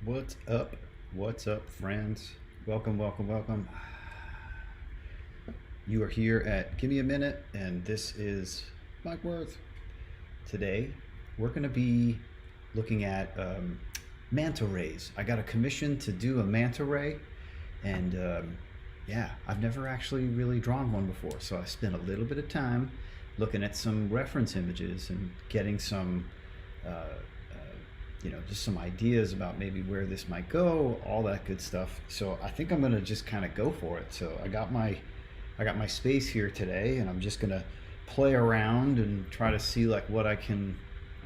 What's up? What's up, friends? Welcome, welcome, welcome. You are here at Gimme a Minute, and this is Mike Worth. Today, we're going to be looking at manta rays. I got a commission to do a manta ray, and yeah, I've never actually really drawn one before, so I spent a little bit of time looking at some reference images and getting some just some ideas about maybe where this might go, all that good stuff. So I think I'm gonna just kind of go for it. So I got my space here today, and I'm just gonna play around and try to see like what I can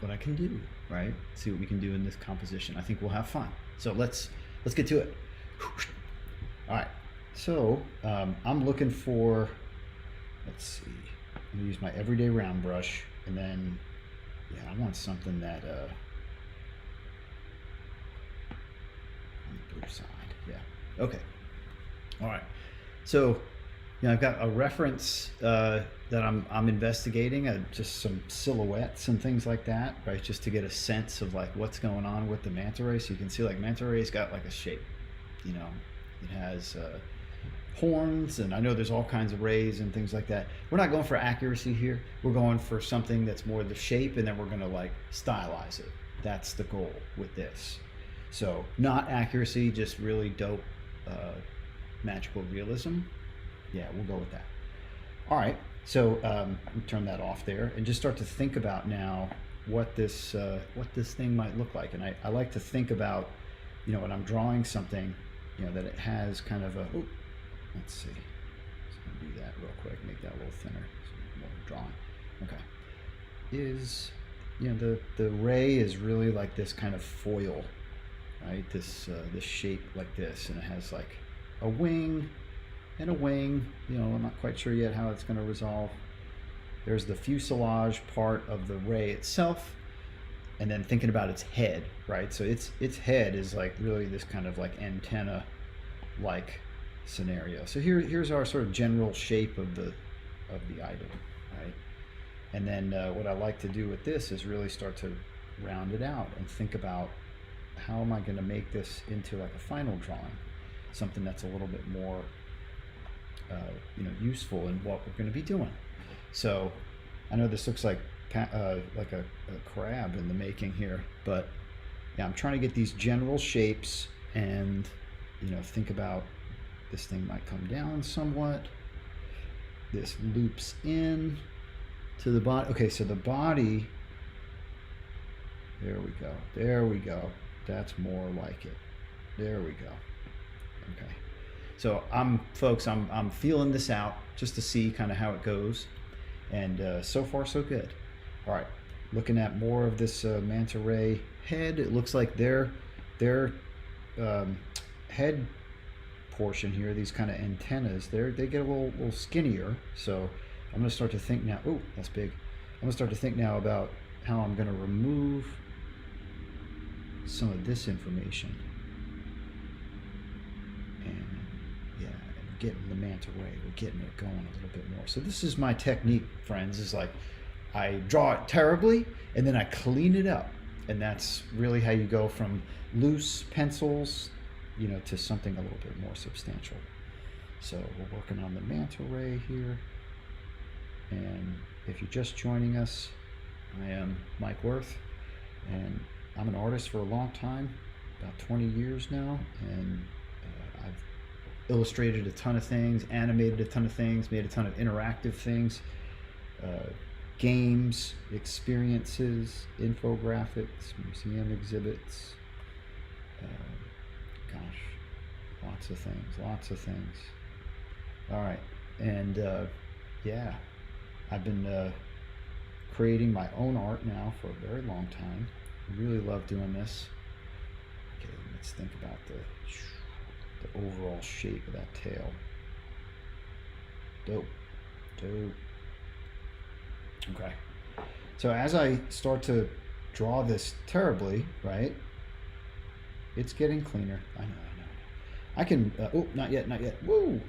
do, right? See what we can do in this composition. I think we'll have fun. So let's get to it. All right. So I'm looking for, let's see. I'm gonna use my everyday round brush, and then yeah, I want something that blue side. Yeah. Okay. All right. So, I've got a reference that I'm investigating, just some silhouettes and things like that, right? Just to get a sense of like what's going on with the manta ray. So you can see like manta ray's got like a shape. It has horns, and I know there's all kinds of rays and things like that. We're not going for accuracy here. We're going for something that's more the shape, and then we're going to like stylize it. That's the goal with this. So not accuracy, just really dope magical realism. Yeah, we'll go with that. All right, so turn that off there and just start to think about now what this thing might look like. And I like to think about, when I'm drawing something, that it has kind of a, let's see, just gonna do that real quick, make that a little thinner, so more drawing. Okay, is, the ray is really like this kind of foil, right? This shape like this, and it has like a wing and a wing. I'm not quite sure yet how it's going to resolve. There's the fuselage part of the ray itself, and then thinking about its head, right? So its head is like really this kind of like antenna like scenario. So here's our sort of general shape of the item, right? And then what I like to do with this is really start to round it out and think about, how am I going to make this into like a final drawing, something that's a little bit more useful in what we're going to be doing. So I know this looks like a crab in the making here, but yeah, I'm trying to get these general shapes and think about, this thing might come down somewhat, this loops in to the body. Okay, so the body, there we go, that's more like it. There we go. Okay. So I'm feeling this out just to see kind of how it goes. And so far so good. All right. Looking at more of this manta ray head. It looks like their head portion here, these kind of antennas, they get a little skinnier. So I'm going to start to think now. Oh, that's big. I'm going to start to think now about how I'm going to remove some of this information, and yeah, and getting the manta ray, we're getting it going a little bit more. So this is my technique, friends, is like I draw it terribly and then I clean it up, and that's really how you go from loose pencils to something a little bit more substantial. So we're working on the manta ray here, and if you're just joining us, I am Mike Worth, and I'm an artist for a long time, about 20 years now, and I've illustrated a ton of things, animated a ton of things, made a ton of interactive things, games, experiences, infographics, museum exhibits, gosh, lots of things. All right, and yeah, I've been creating my own art now for a very long time. Really love doing this. Okay, let's think about the overall shape of that tail. Dope. Okay. So as I start to draw this terribly, right? It's getting cleaner. I know. I can, oh, not yet. Woo!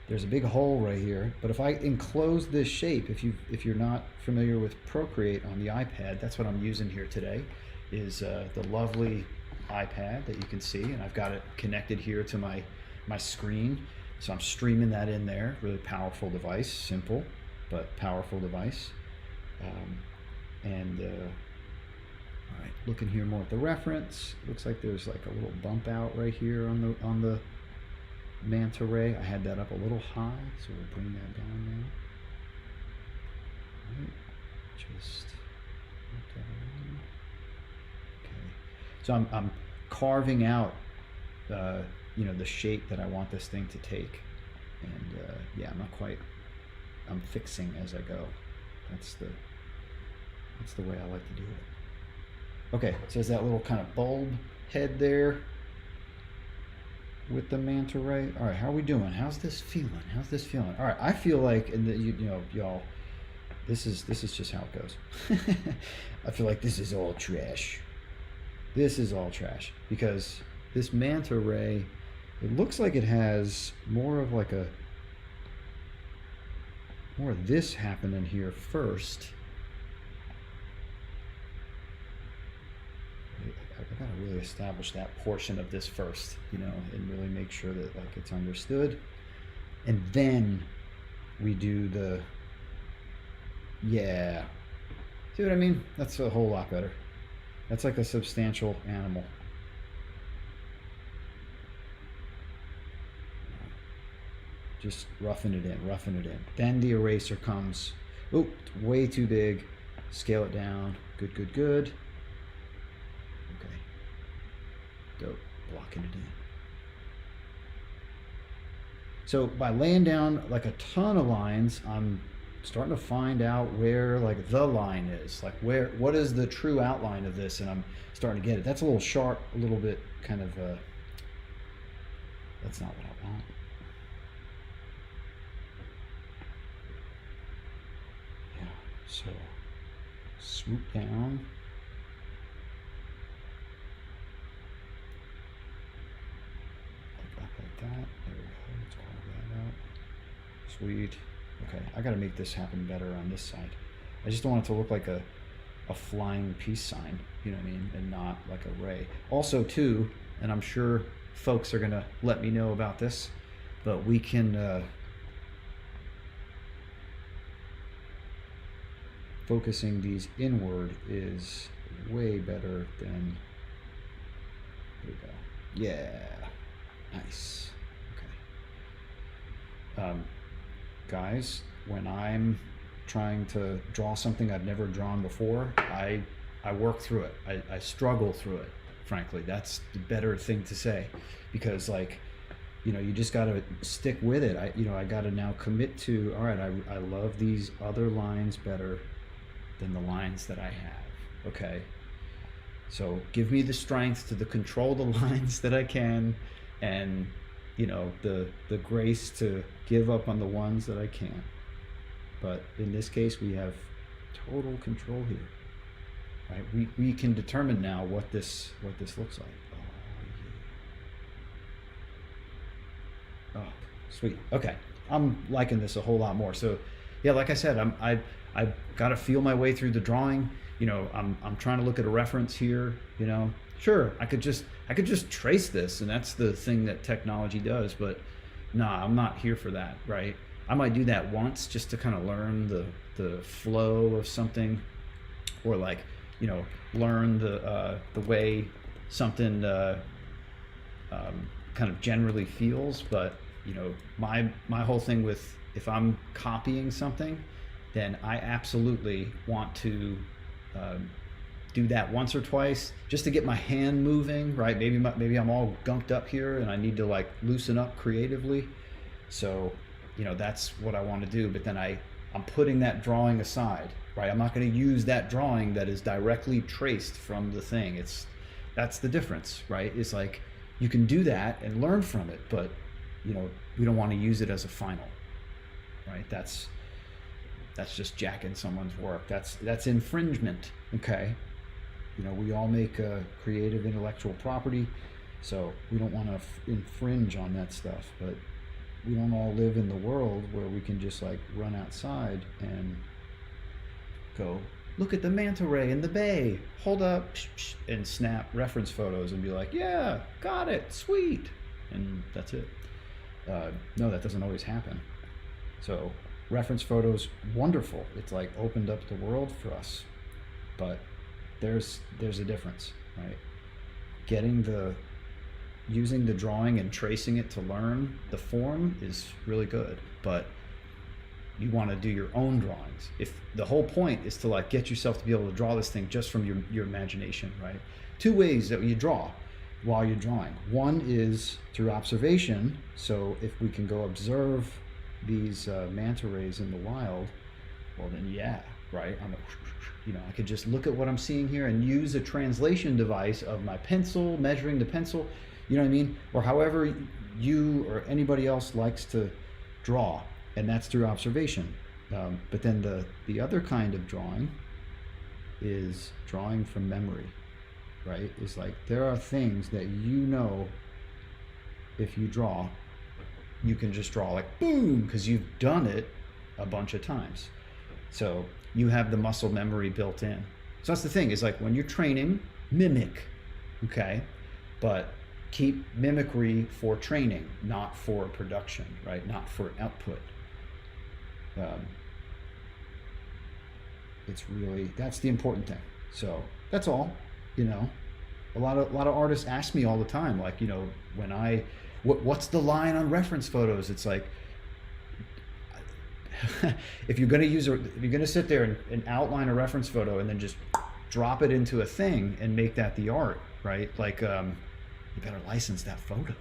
There's a big hole right here. But if I enclose this shape, if you're not familiar with Procreate on the iPad, that's what I'm using here today, is the lovely iPad that you can see, and I've got it connected here to my screen. So I'm streaming that in there. Really powerful device, simple but powerful device. All right, looking here more at the reference. Looks like there's like a little bump out right here on the Manta ray. I had that up a little high, so we'll bring that down now. All right, just okay. So I'm carving out you know, the shape that I want this thing to take, and yeah, I'm fixing as I go. That's the way I like to do it. Okay, so there's that little kind of bulb head there with the Manta ray. All right, how are we doing? How's this feeling? All right, I feel like, and you know, y'all, this is just how it goes. I feel like this is all trash. This is all trash because this Manta ray, it looks like it has more of this happening here first. I gotta really establish that portion of this first, you know, and really make sure that like it's understood. And then we do the, yeah. See what I mean? That's a whole lot better. That's like a substantial animal. Just roughing it in. Then the eraser comes. Oh, way too big. Scale it down. Good. Okay. Dope. Blocking it in. So by laying down like a ton of lines, I'm starting to find out where like the line is. Like what is the true outline of this, and I'm starting to get it. That's a little sharp, a little bit kind of that's not what I want. So swoop down. Like that. There we go. Let's carve that out. Sweet. Okay, I gotta make this happen better on this side. I just don't want it to look like a flying peace sign, you know what I mean, and not like a ray. Also too, and I'm sure folks are gonna let me know about this, but we can focusing these inward is way better than, here we go. Yeah, nice. Okay. Guys, when I'm trying to draw something I've never drawn before, I work through it. I struggle through it, frankly. That's the better thing to say, because like, you know, you just got to stick with it. I got to now commit to, all right, I love these other lines better than the lines that I have. Okay, so give me the strength to control the lines that I can, and you know, the grace to give up on the ones that I can't. But in this case, we have total control here, right? We can determine now what this looks like. Oh, sweet. Okay, I'm liking this a whole lot more. So yeah, like I said, I've got to feel my way through the drawing. You know, I'm trying to look at a reference here. You know, sure, I could just trace this, and that's the thing that technology does. But nah, I'm not here for that, right? I might do that once just to kind of learn the flow of something, or like, you know, learn the way something kind of generally feels. But you know, my whole thing with, if I'm copying something, then I absolutely want to do that once or twice just to get my hand moving, right? Maybe I'm all gunked up here and I need to like loosen up creatively. So, you know, that's what I want to do. But then I'm putting that drawing aside, right? I'm not going to use that drawing that is directly traced from the thing. That's the difference, right? It's like, you can do that and learn from it, but you know, we don't want to use it as a final, right? That's just jacking someone's work. That's infringement. Okay, you know, we all make creative intellectual property, so we don't want to infringe on that stuff. But we don't all live in the world where we can just like run outside and go look at the manta ray in the bay, hold up, and snap reference photos and be like, yeah, got it, sweet. And that's it. No, that doesn't always happen. So reference photos, wonderful. It's like opened up the world for us. But there's a difference, right? Using the drawing and tracing it to learn the form is really good, but you want to do your own drawings. If the whole point is to like get yourself to be able to draw this thing just from your imagination, right? Two ways that you draw while you're drawing. One is through observation. So if we can go observe these manta rays in the wild, well then yeah, right? I could just look at what I'm seeing here and use a translation device of my pencil, measuring the pencil, you know what I mean? Or however you or anybody else likes to draw, and that's through observation. But then the other kind of drawing is drawing from memory, right? It's like there are things that if you draw, you can just draw like boom, because you've done it a bunch of times. So you have the muscle memory built in. So that's the thing, is like when you're training, mimic, okay? But keep mimicry for training, not for production, right? Not for output. That's the important thing. So that's all, a lot of artists ask me all the time, like, what's the line on reference photos? It's like, if you're going to sit there and outline a reference photo and then just drop it into a thing and make that the art, right? Like, you better license that photo.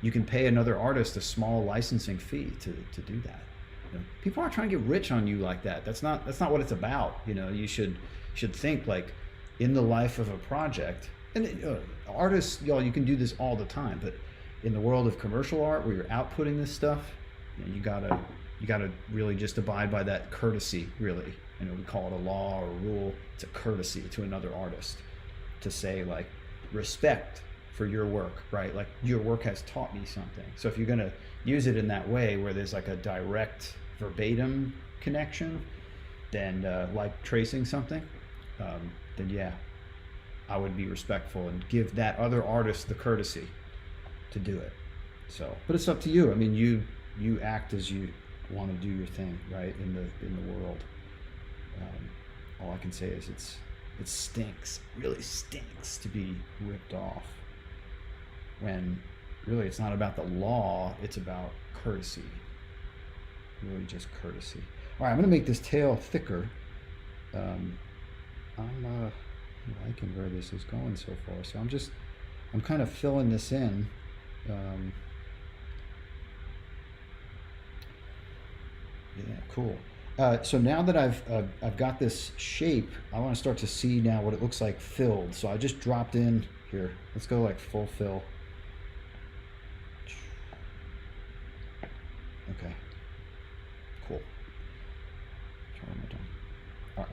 You can pay another artist a small licensing fee to do that. People aren't trying to get rich on you like that. That's not what it's about. You should think like in the life of a project. And artists, you can do this all the time, but in the world of commercial art where you're outputting this stuff, you gotta really just abide by that courtesy, really. We call it a law or a rule. It's a courtesy to another artist to say, like, respect for your work, right? Like, your work has taught me something. So if you're gonna use it in that way where there's like a direct verbatim connection, then like tracing something, then yeah, I would be respectful and give that other artist the courtesy to do it. So, but it's up to you. I mean, you act as you want to do your thing, right, in the world. All I can say is it stinks, really stinks to be ripped off when really it's not about the law, it's about courtesy. Really just courtesy. All right, I'm going to make this tail thicker. I'm liking where this is going so far, so I'm kind of filling this in. Yeah, cool. So now that I've got this shape, I want to start to see now what it looks like filled. So I just dropped in here. Let's go like full fill. Okay. Cool. All right.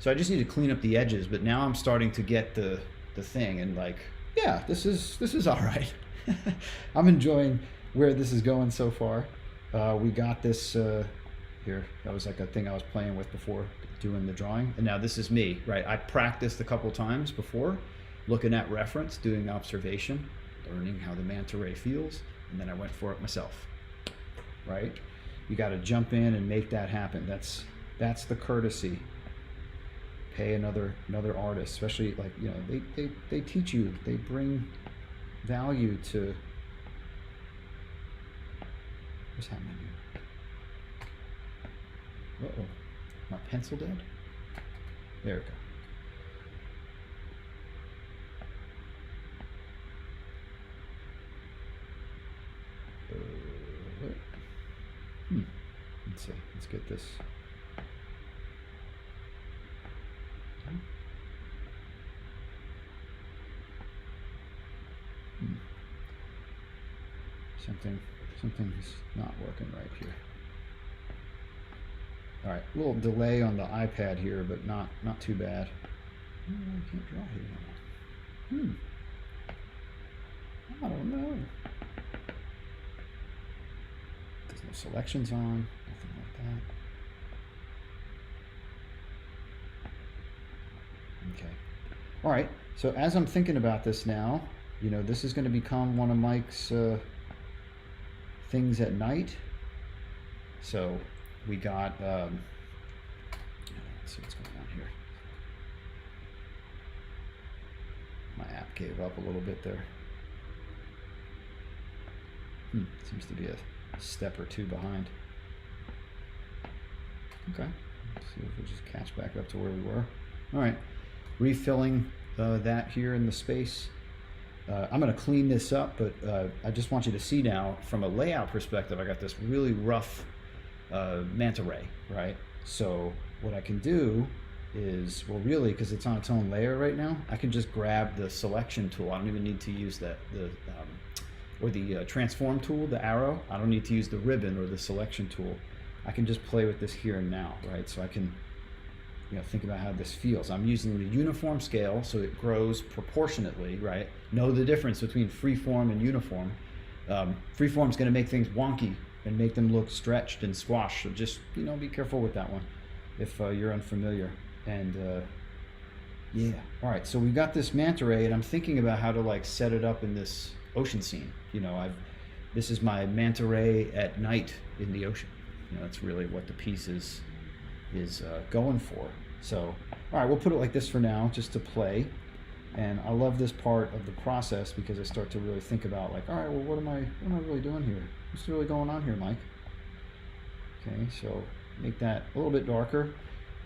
So I just need to clean up the edges, but now I'm starting to get the thing, and like, yeah, this is all right. I'm enjoying where this is going so far. We got this here. That was like a thing I was playing with before doing the drawing, and now this is me, right? I practiced a couple times before, looking at reference, doing observation, learning how the manta ray feels, and then I went for it myself, right? You got to jump in and make that happen. That's the courtesy. Pay another artist, especially like, they teach you, they bring value to. What's happening here? Uh-oh. My pencil dead? There we go. Let's see. Let's get this. Something's not working right here. All right, a little delay on the iPad here, but not too bad. I can't draw here now. I don't know. There's no selections on, nothing like that. Okay. All right. So as I'm thinking about this now, this is going to become one of Mike's things at night. So we got, let's see what's going on here. My app gave up a little bit there. Seems to be a step or two behind. Okay, let's see if we just catch back up to where we were. All right, refilling that here in the space. I'm going to clean this up, but I just want you to see now from a layout perspective, I got this really rough manta ray, right? So what I can do is, well, really, because it's on its own layer right now, I can just grab the selection tool. I don't even need to use the transform tool, the arrow. I don't need to use the ribbon or the selection tool. I can just play with this here and now, right? So I can, think about how this feels. I'm using the uniform scale, so it grows proportionately, right? Know the difference between freeform and uniform. Freeform is going to make things wonky and make them look stretched and squashed. So just, be careful with that one if you're unfamiliar. And yeah, all right. So we got this manta ray, and I'm thinking about how to set it up in this ocean scene. This is my manta ray at night in the ocean. That's really what the piece is going for. So, all right, we'll put it like this for now, just to play. And I love this part of the process because I start to really think about all right, well, what am I really doing here? What's really going on here, Mike? Okay, so make that a little bit darker.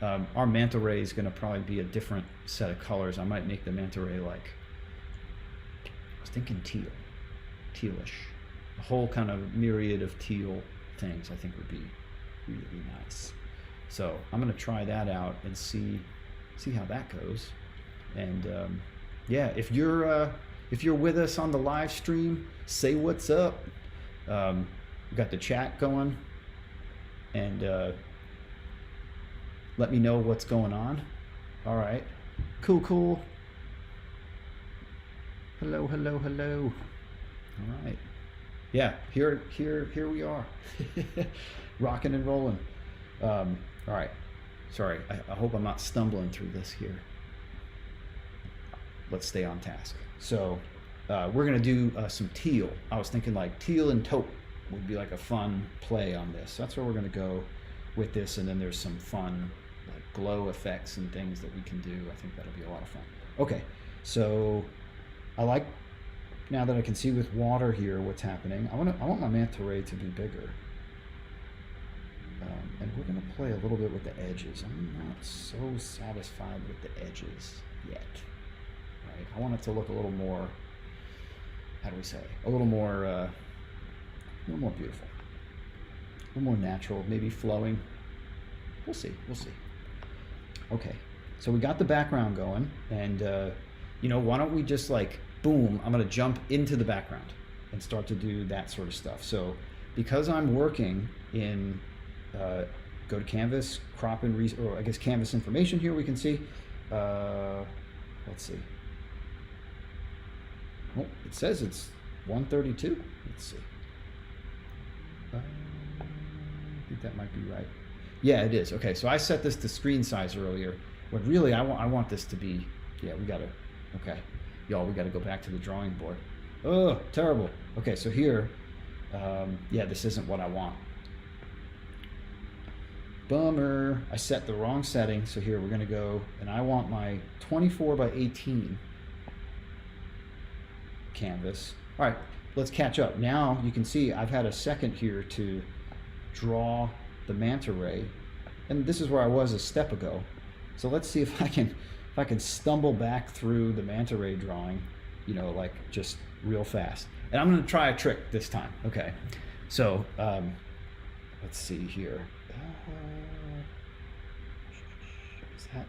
Our manta ray is going to probably be a different set of colors. I might make the manta ray I was thinking tealish. A whole kind of myriad of teal things I think would be really nice. So I'm going to try that out and see how that goes. And yeah, if you're with us on the live stream, say what's up. We've got the chat going, and let me know what's going on. All right, cool. Hello. All right. Yeah, here we are, rocking and rolling. All right, sorry, I hope I'm not stumbling through this here. Let's stay on task. So we're gonna do some teal. I was thinking teal and taupe would be a fun play on this. That's where we're gonna go with this, and then there's some fun glow effects and things that we can do. I think that'll be a lot of fun. Okay, so now that I can see with water here what's happening, I want my manta ray to be bigger. And we're going to play a little bit with the edges. I'm not so satisfied with the edges yet. Right? I want it to look a little more, how do we say, a little more beautiful, a little more natural, maybe flowing. We'll see. Okay, so we got the background going, and why don't we just boom, I'm going to jump into the background and start to do that sort of stuff. So because I'm working in, go to canvas, crop and or I guess canvas information here we can see. Let's see. Oh, it says it's 132. Let's see. I think that might be right. Yeah, it is. Okay, so I set this to screen size earlier. But really, I want this to be, yeah, we gotta, okay. Y'all, we gotta go back to the drawing board. Oh, terrible. Okay, so here, yeah, this isn't what I want. Bummer. I set the wrong setting. So here we're gonna go, and I want my 24 by 18 canvas. All right, let's catch up. Now you can see I've had a second here to draw the manta ray, and this is where I was a step ago. So let's see if I can stumble back through the manta ray drawing, just real fast. And I'm gonna try a trick this time. Okay, so let's see here. Is that?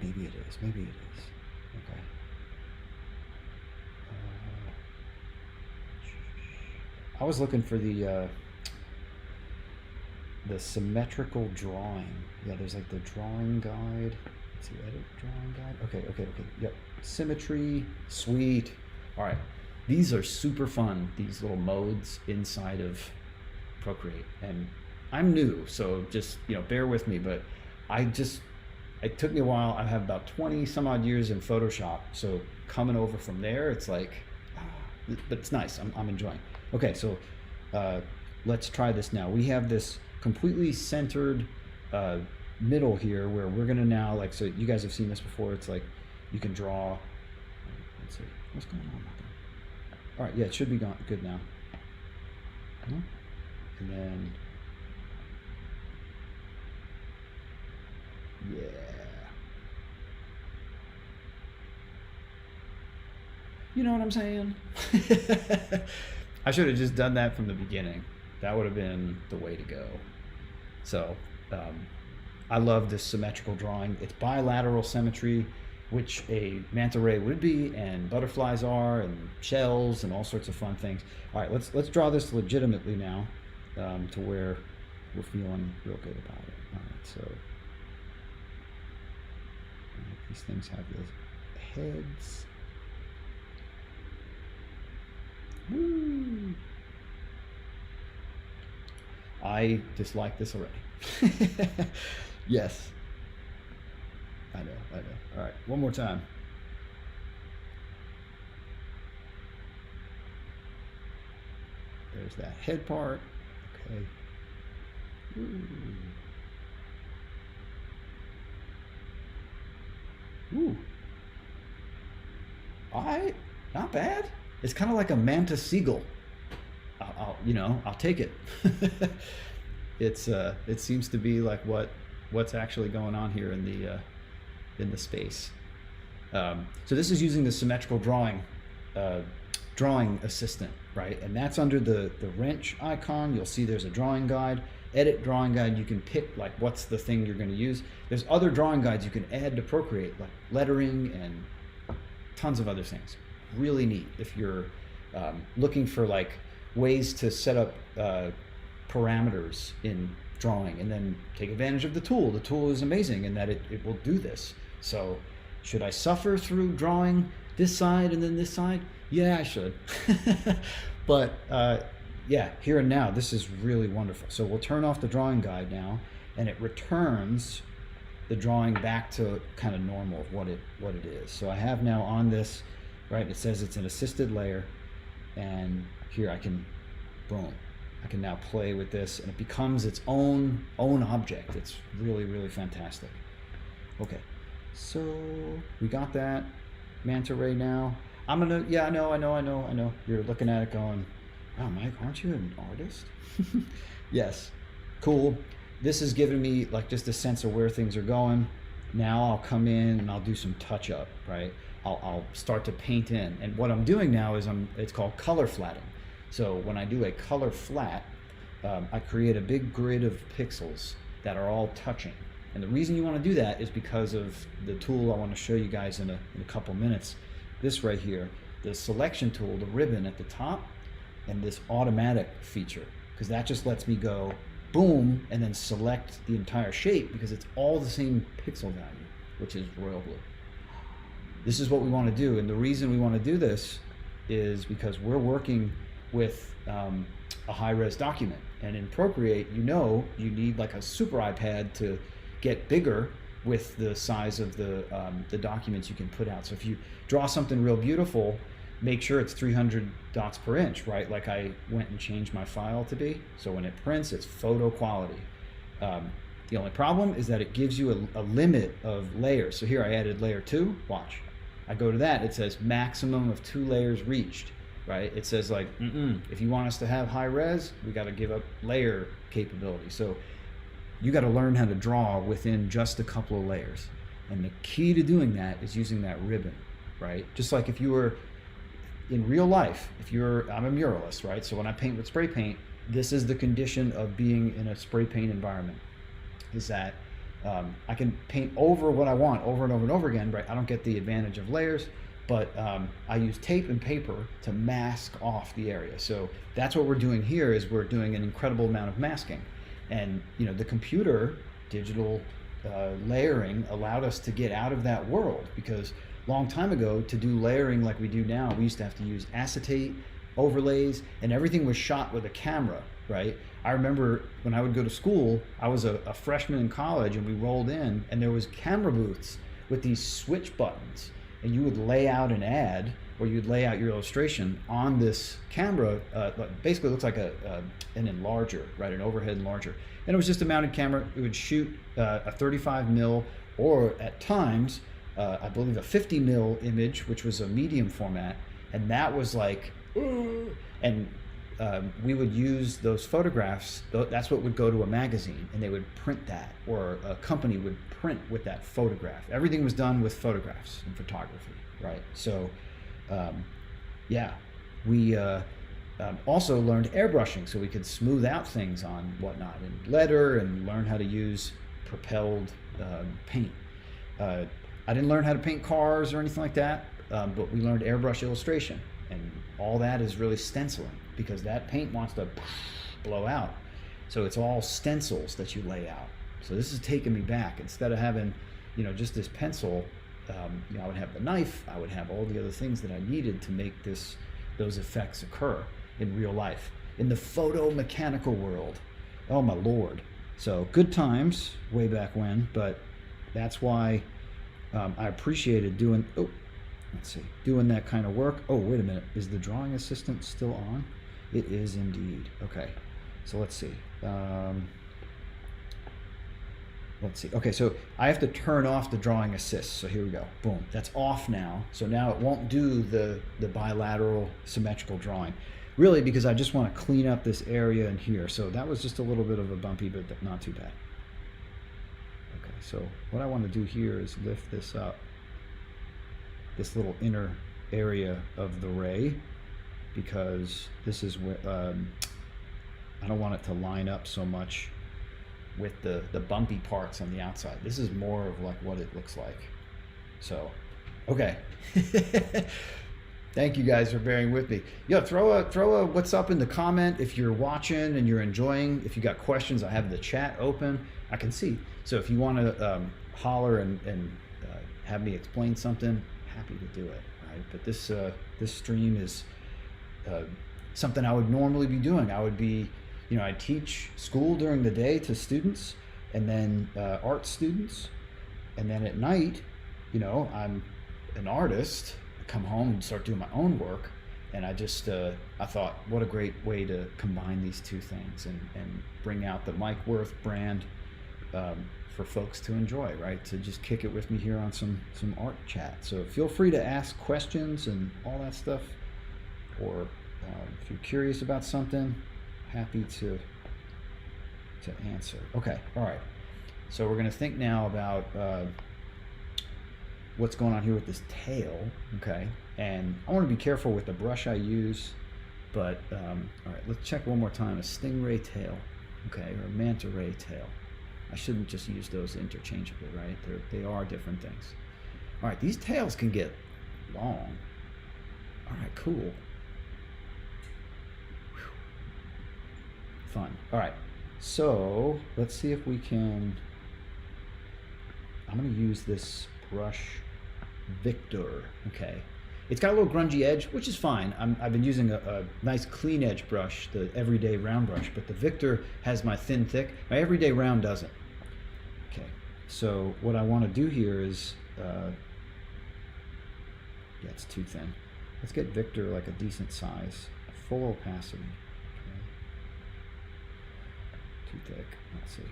Maybe it is. Okay. I was looking for the symmetrical drawing. Yeah, there's the drawing guide. Let's see, edit drawing guide. Okay. Yep. Symmetry. Sweet. All right. These are super fun, these little modes inside of Procreate. And I'm new, so just, bear with me, but I just, it took me a while. I have about 20 some odd years in Photoshop. So coming over from there, it's like, but it's nice. I'm enjoying. Okay, so uh, let's try this now. We have this completely centered middle here where we're gonna now, like, so you guys have seen this before. It's like you can draw. Let's see, what's going on? All right, yeah, it should be good now. And then, yeah. You know what I'm saying? I should have just done that from the beginning. That would have been the way to go. So, I love this symmetrical drawing. It's bilateral symmetry, which a manta ray would be, and butterflies are, and shells, and all sorts of fun things. All right, let's draw this legitimately now, to where we're feeling real good about it. All right, so these things have the heads. Woo. I dislike this already. Yes. I know. All right, one more time. There's that head part. Okay. Ooh. Ooh. All right, not bad. It's kind of like a manta seagull. I'll take it. It seems to be like what's actually going on here in the space. So this is using the symmetrical drawing assistant, right? And that's under the wrench icon. You'll see there's a drawing guide, edit drawing guide. You can pick like what's the thing you're going to use. There's other drawing guides you can add to Procreate, like lettering and tons of other things. Really neat if you're looking for like ways to set up parameters in drawing and then take advantage of the tool. The tool is amazing in that it will do this. So should I suffer through drawing this side and then this side? Yeah, I should. But yeah, here and now, this is really wonderful. So we'll turn off the drawing guide now, and it returns the drawing back to kind of normal of what it is. So I have now on this, right, it says it's an assisted layer, and here I can, boom, I can now play with this, and it becomes its own object. It's really, really fantastic. Okay, so we got that manta ray now. I'm gonna, yeah, I know. You're looking at it going, wow, Mike, aren't you an artist? Yes, cool. This is giving me like just a sense of where things are going. Now I'll come in and I'll do some touch up, right? I'll start to paint in. And what I'm doing now is it's called color flatting. So when I do a color flat, I create a big grid of pixels that are all touching. And the reason you want to do that is because of the tool I want to show you guys in a couple minutes. This right here, the selection tool, the ribbon at the top, and this automatic feature, because that just lets me go boom and then select the entire shape because it's all the same pixel value, which is royal blue. This is what we want to do, and the reason we want to do this is because we're working with a high-res document, and in Procreate, you need like a super iPad to get bigger with the size of the documents you can put out. So if you draw something real beautiful, make sure it's 300 dots per inch, right? Like I went and changed my file to be. So when it prints, it's photo quality. The only problem is that it gives you a limit of layers. So here I added layer 2, watch. I go to that, it says maximum of 2 layers reached, right? It says like, if you want us to have high res, we got to give up layer capability. So you got to learn how to draw within just a couple of layers. And the key to doing that is using that ribbon, right? Just like if you were in real life, I'm a muralist, right? So when I paint with spray paint, this is the condition of being in a spray paint environment, is that I can paint over what I want over and over and over again, right? I don't get the advantage of layers, but I use tape and paper to mask off the area. So that's what we're doing here, is we're doing an incredible amount of masking. And the computer digital layering allowed us to get out of that world, because long time ago, to do layering like we do now, we used to have to use acetate overlays, and everything was shot with a camera, right? I remember when I would go to school, I was a freshman in college, and we rolled in, and there was camera booths with these switch buttons, and you would lay out an ad, or you'd lay out your illustration on this camera. Basically, it looks like an enlarger, right? An overhead enlarger, and it was just a mounted camera. It would shoot a 35 mil, or at times, I believe a 50 mil image, which was a medium format, and that was like, and we would use those photographs. That's what would go to a magazine, and they would print that, or a company would print with that photograph. Everything was done with photographs and photography, right? So, yeah, we also learned airbrushing, so we could smooth out things on whatnot, and letter, and learn how to use propelled paint. I didn't learn how to paint cars or anything like that, but we learned airbrush illustration, and all that is really stenciling, because that paint wants to blow out. So it's all stencils that you lay out. So this is taking me back. Instead of having, just this pencil, I would have the knife, I would have all the other things that I needed to make those effects occur in real life, in the photo mechanical world. Oh my Lord. So good times way back when, but that's why I appreciated doing that kind of work. Oh, wait a minute. Is the drawing assistant still on? It is indeed. Okay. So let's see. Okay, so I have to turn off the drawing assist. So here we go. Boom. That's off now. So now it won't do the bilateral symmetrical drawing. Really, because I just want to clean up this area in here. So that was just a little bit of a bumpy, but not too bad. Okay, so what I want to do here is lift this up, this little inner area of the ray, because this is where I don't want it to line up so much with the bumpy parts on the outside. This is more of like what it looks like. So, okay. Thank you guys for bearing with me. Yo, throw a what's up in the comment if you're watching and you're enjoying. If you got questions, I have the chat open. I can see. So if you want to holler and have me explain something, happy to do it. Right? But this stream is something I would normally be doing. I would be, I teach school during the day to students, and then art students, and then at night, I'm an artist. Come home and start doing my own work, and I thought, what a great way to combine these two things and bring out the Mike Worth brand for folks to enjoy, right? To just kick it with me here on some art chat. So feel free to ask questions and all that stuff, or if you're curious about something, happy to answer. Okay, all right. So we're going to think now about what's going on here with this tail, okay? And I want to be careful with the brush I use, but all right, let's check one more time. A stingray tail, okay, or a manta ray tail. I shouldn't just use those interchangeably, right? They are different things. All right, these tails can get long. All right, cool. Whew. Fun. All right, so let's see if we can, I'm going to use this brush Victor, okay. It's got a little grungy edge, which is fine. I've been using a nice clean edge brush, the everyday round brush, but the Victor has my thin thick. My everyday round doesn't. Okay, so what I want to do here is, yeah, it's too thin. Let's get Victor like a decent size, full opacity. Okay. Too thick. Let's see.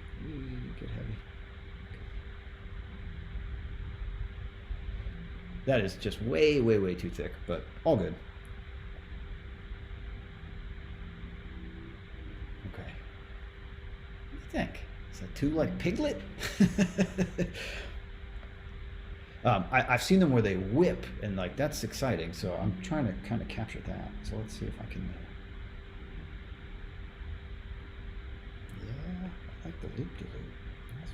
Get heavy. That is just way, way, way too thick, but all good. Okay. What do you think? Is that too like Piglet? I've seen them where they whip, and like that's exciting, so I'm trying to kind of capture that. So let's see if I can. Yeah, I like the loop-de-loop. That's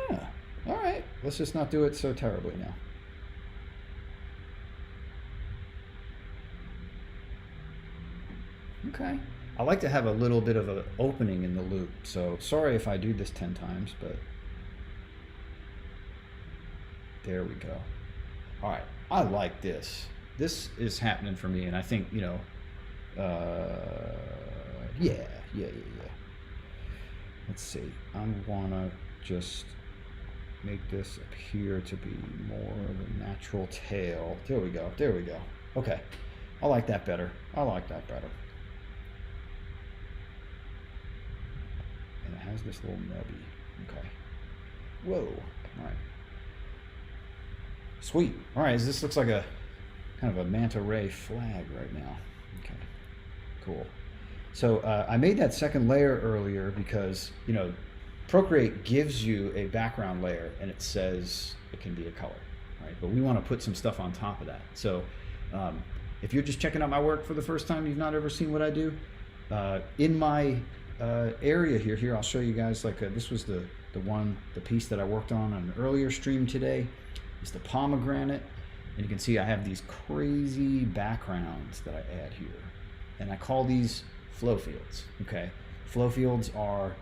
fun. Yeah. All right, let's just not do it so terribly now. Okay. I like to have a little bit of an opening in the loop, so sorry if I do this 10 times, but there we go. All right, I like this. This is happening for me, and I think, you know, yeah, yeah, yeah, yeah. Let's see. I'm gonna just make this appear to be more of a natural tail. There we go. There we go. Okay. I like that better. I like that better. And it has this little nubby. Okay. Whoa. All right. Sweet. All right. This looks like a kind of a manta ray flag right now. Okay. Cool. So I made that second layer earlier because, you know, Procreate gives you a background layer and it says it can be a color, right? But we want to put some stuff on top of that. So if you're just checking out my work for the first time, you've not ever seen what I do, in my area here, I'll show you guys, like this was the piece that I worked on an earlier stream today. It's the pomegranate. And you can see I have these crazy backgrounds that I add here. And I call these flow fields, okay? Flow fields are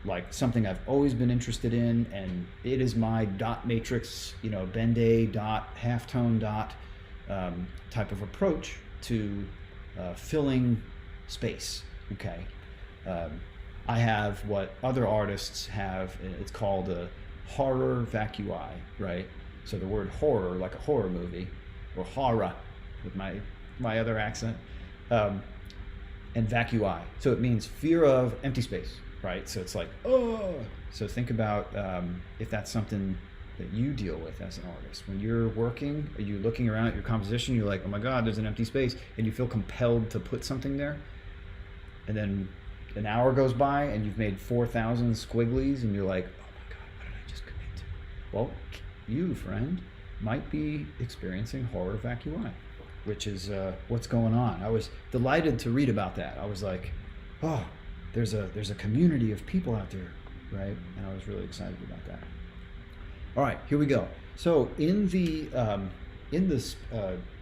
like something I've always been interested in, and it is my dot matrix, you know, Ben-Day dot, halftone dot type of approach to filling space, okay? I have what other artists have, it's called a horror vacui, right? So the word horror, like a horror movie, or horror with my other accent, and vacui. So it means fear of empty space, right? So it's like, oh. So think about if that's something that you deal with as an artist. When you're working, are you looking around at your composition, you're like, oh my God, there's an empty space, and you feel compelled to put something there. And then an hour goes by and you've made 4,000 squigglies and you're like, oh my God, what did I just commit to? Well, you, friend, might be experiencing horror vacui, which is what's going on. I was delighted to read about that. I was like, oh, there's a community of people out there, right? And I was really excited about that. All right, here we go. So in this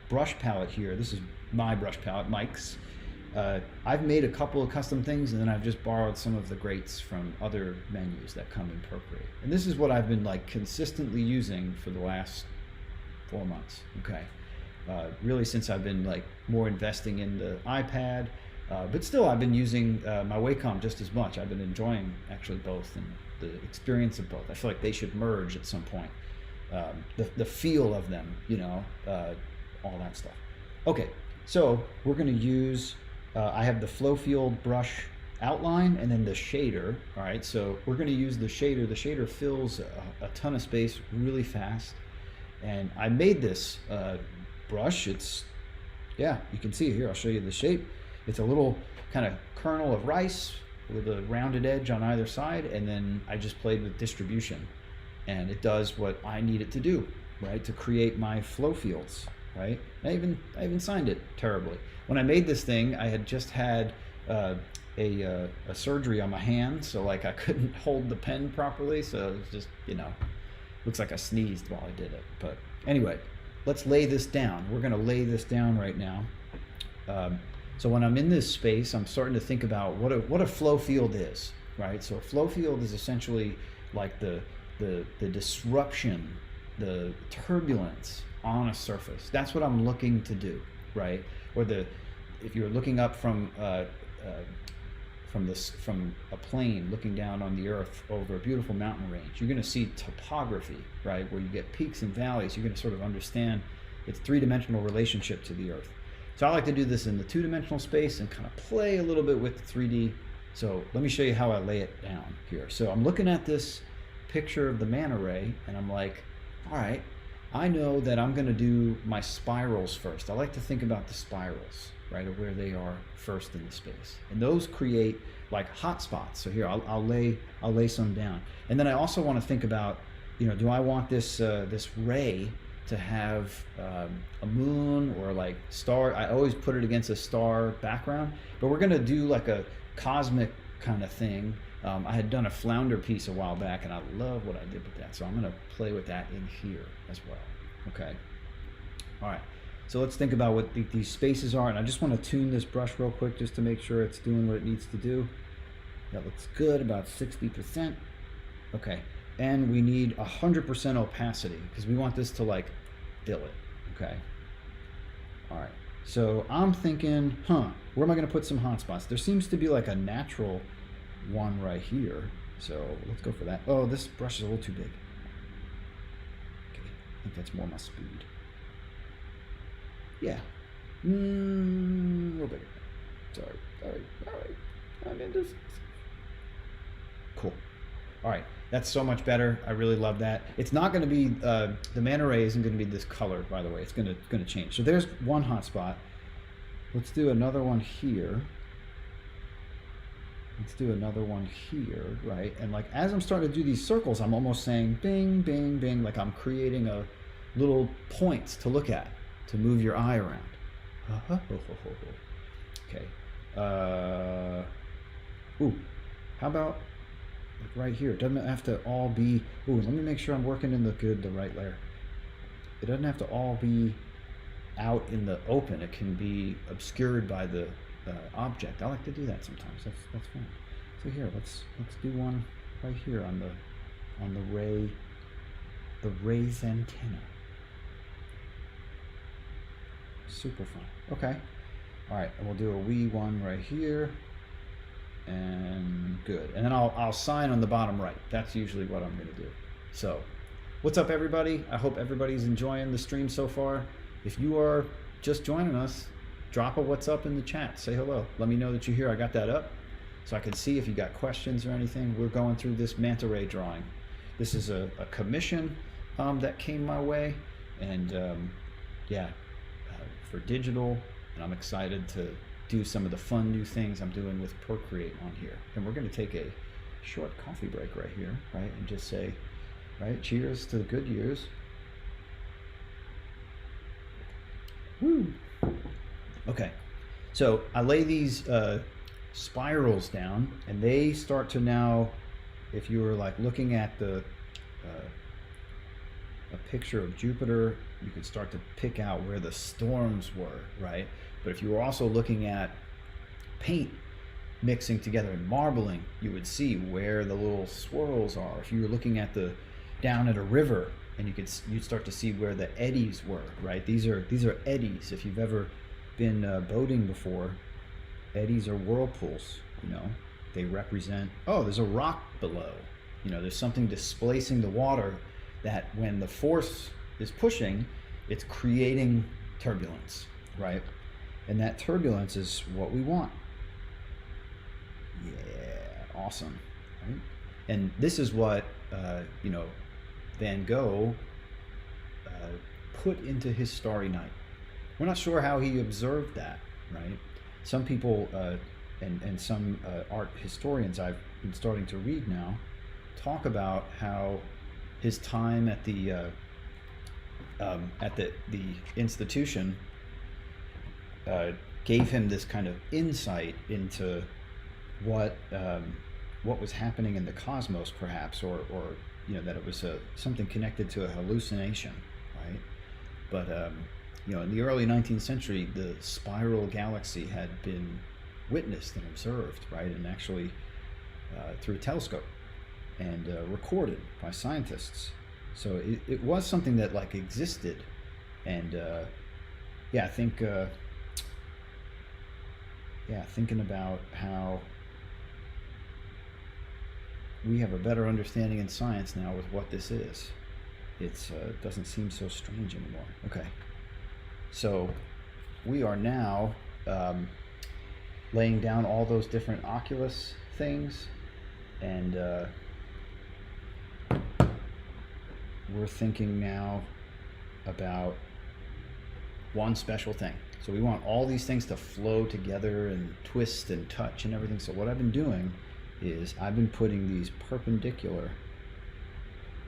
brush palette here, this is my brush palette, Mike's. I've made a couple of custom things, and then I've just borrowed some of the greats from other menus that come in Procreate. And this is what I've been like consistently using for the last 4 months. Okay, really since I've been like more investing in the iPad, but still I've been using my Wacom just as much. I've been enjoying actually both and the experience of both. I feel like they should merge at some point. The feel of them, you know, all that stuff. Okay, so we're going to use. I have the flow field brush outline and then the shader. All right, so we're going to use the shader. The shader fills a ton of space really fast. And I made this brush. It's, yeah, you can see it here. I'll show you the shape. It's a little kind of kernel of rice with a rounded edge on either side. And then I just played with distribution. And it does what I need it to do, right? To create my flow fields. Right? I even signed it terribly. When I made this thing, I had just had a surgery on my hand, so like I couldn't hold the pen properly. So it was just, you know, looks like I sneezed while I did it. But anyway, let's lay this down. We're going to lay this down right now. So when I'm in this space, I'm starting to think about what a flow field is, right? So a flow field is essentially like the disruption, the turbulence on a surface. That's what I'm looking to do, right? Or if you're looking up from a plane, looking down on the earth over a beautiful mountain range, you're going to see topography, right? Where you get peaks and valleys. You're going to sort of understand its three-dimensional relationship to the earth. So I like to do this in the two-dimensional space and kind of play a little bit with the 3D. So let me show you how I lay it down here. So I'm looking at this picture of the manta ray and I'm like, all right, I know that I'm going to do my spirals first. I like to think about the spirals, right, of where they are first in the space, and those create like hot spots. So here, I'll lay some down, and then I also want to think about, you know, do I want this ray to have a moon or like star? I always put it against a star background, but we're going to do like a cosmic kind of thing. I had done a flounder piece a while back and I love what I did with that. So I'm going to play with that in here as well. Okay. All right. So let's think about what these spaces are. And I just want to tune this brush real quick just to make sure it's doing what it needs to do. That looks good, about 60%. Okay. And we need 100% opacity because we want this to like fill it. Okay. All right. So I'm thinking, where am I going to put some hotspots? There seems to be like a natural one right here. So let's go for that. Oh, this brush is a little too big. Okay, I think that's more my speed. Yeah. A little bigger. Sorry. I'm in this. Cool. All right. That's so much better. I really love that. It's not going to be, the manta ray isn't going to be this color, by the way. It's going to change. So there's one hotspot. Let's do another one here. Let's do another one here, right? And like as I'm starting to do these circles, I'm almost saying bing, bing, bing, like I'm creating a little points to look at, to move your eye around. Okay. Ooh, how about like right here? It doesn't have to all be, ooh, let me make sure I'm working in the right layer. It doesn't have to all be out in the open. It can be obscured by the object. I like to do that sometimes. That's fun. So here, let's do one right here on the ray's antenna. Super fun. Okay. All right, and we'll do a wee one right here. And good. And then I'll sign on the bottom right. That's usually what I'm going to do. So, what's up, everybody? I hope everybody's enjoying the stream so far. If you are just joining us, drop a what's up in the chat. Say hello. Let me know that you're here. I got that up so I can see if you got questions or anything. We're going through this manta ray drawing. This is a commission that came my way, and for digital, and I'm excited to do some of the fun new things I'm doing with Procreate on here. And we're going to take a short coffee break right here, right, and just say, right, cheers to the good years. Woo. Okay, so I lay these spirals down, and they start to now, if you were like looking at a picture of Jupiter, you could start to pick out where the storms were, right? But if you were also looking at paint mixing together and marbling, you would see where the little swirls are. If you were looking at down at a river, and you'd start to see where the eddies were, right? These are eddies. If you've ever been boating before, eddies are whirlpools. You know, they represent, oh, there's a rock below. You know, there's something displacing the water that when the force is pushing, it's creating turbulence, right? And that turbulence is what we want. Yeah, awesome, right? And this is what, Van Gogh put into his Starry Night. We're not sure how he observed that, right? Some people and some art historians I've been starting to read now talk about how his time at the institution gave him this kind of insight into what was happening in the cosmos, perhaps, or that it was something connected to a hallucination, right? But in the early 19th century, the spiral galaxy had been witnessed and observed, right, and actually through a telescope and recorded by scientists. So it was something that like existed, and I think thinking about how we have a better understanding in science now with what this is. It doesn't seem so strange anymore. Okay, so we are now laying down all those different oculus things, and we're thinking now about one special thing. So we want all these things to flow together and twist and touch and everything. So what I've been doing is I've been putting these perpendicular,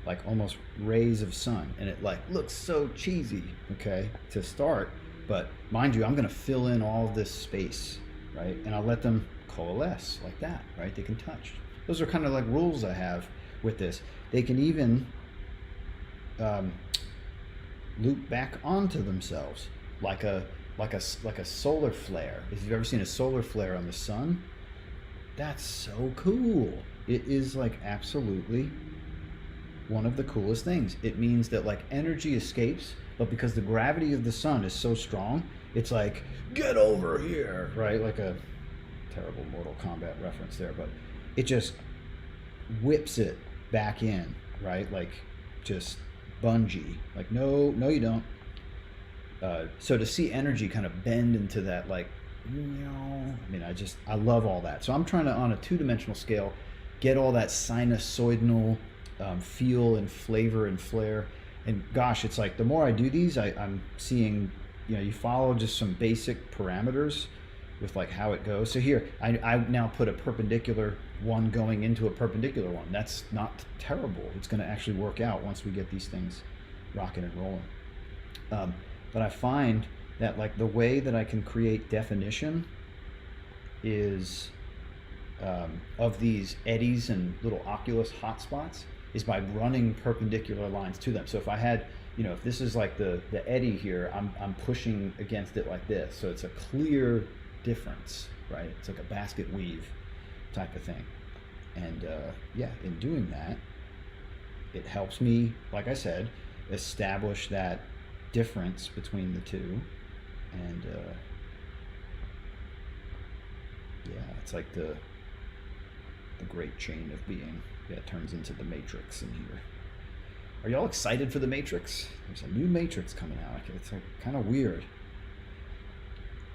like almost rays of sun, and it like looks so cheesy, okay, to start, but mind you, I'm going to fill in all of this space, right, and I'll let them coalesce like that, right? They can touch. Those are kind of like rules I have with this. They can even loop back onto themselves like a solar flare. If you've ever seen a solar flare on the sun, that's so cool. It is like absolutely one of the coolest things. It means that like energy escapes, but because the gravity of the sun is so strong, it's like, get over here, right? Like a terrible Mortal Kombat reference there, but it just whips it back in, right? Like just bungee. Like, no, no, you don't. So to see energy kind of bend into that, like, I mean, I love all that. So I'm trying to, on a two-dimensional scale, get all that sinusoidal feel and flavor and flair. And gosh, it's like the more I do these, I'm seeing, you follow just some basic parameters with like how it goes. So here, I now put a perpendicular one going into a perpendicular one. That's not terrible. It's going to actually work out once we get these things rocking and rolling. But I find that like the way that I can create definition is of these eddies and little oculus hotspots is by running perpendicular lines to them. So if I had, if this is like the eddy here, I'm pushing against it like this. So it's a clear difference, right? It's like a basket weave type of thing. And yeah, in doing that, it helps me, like I said, establish that difference between the two. And yeah, it's like the great chain of being that turns into the Matrix in here. Are y'all excited for the Matrix? There's a new Matrix coming out. It's like kind of weird.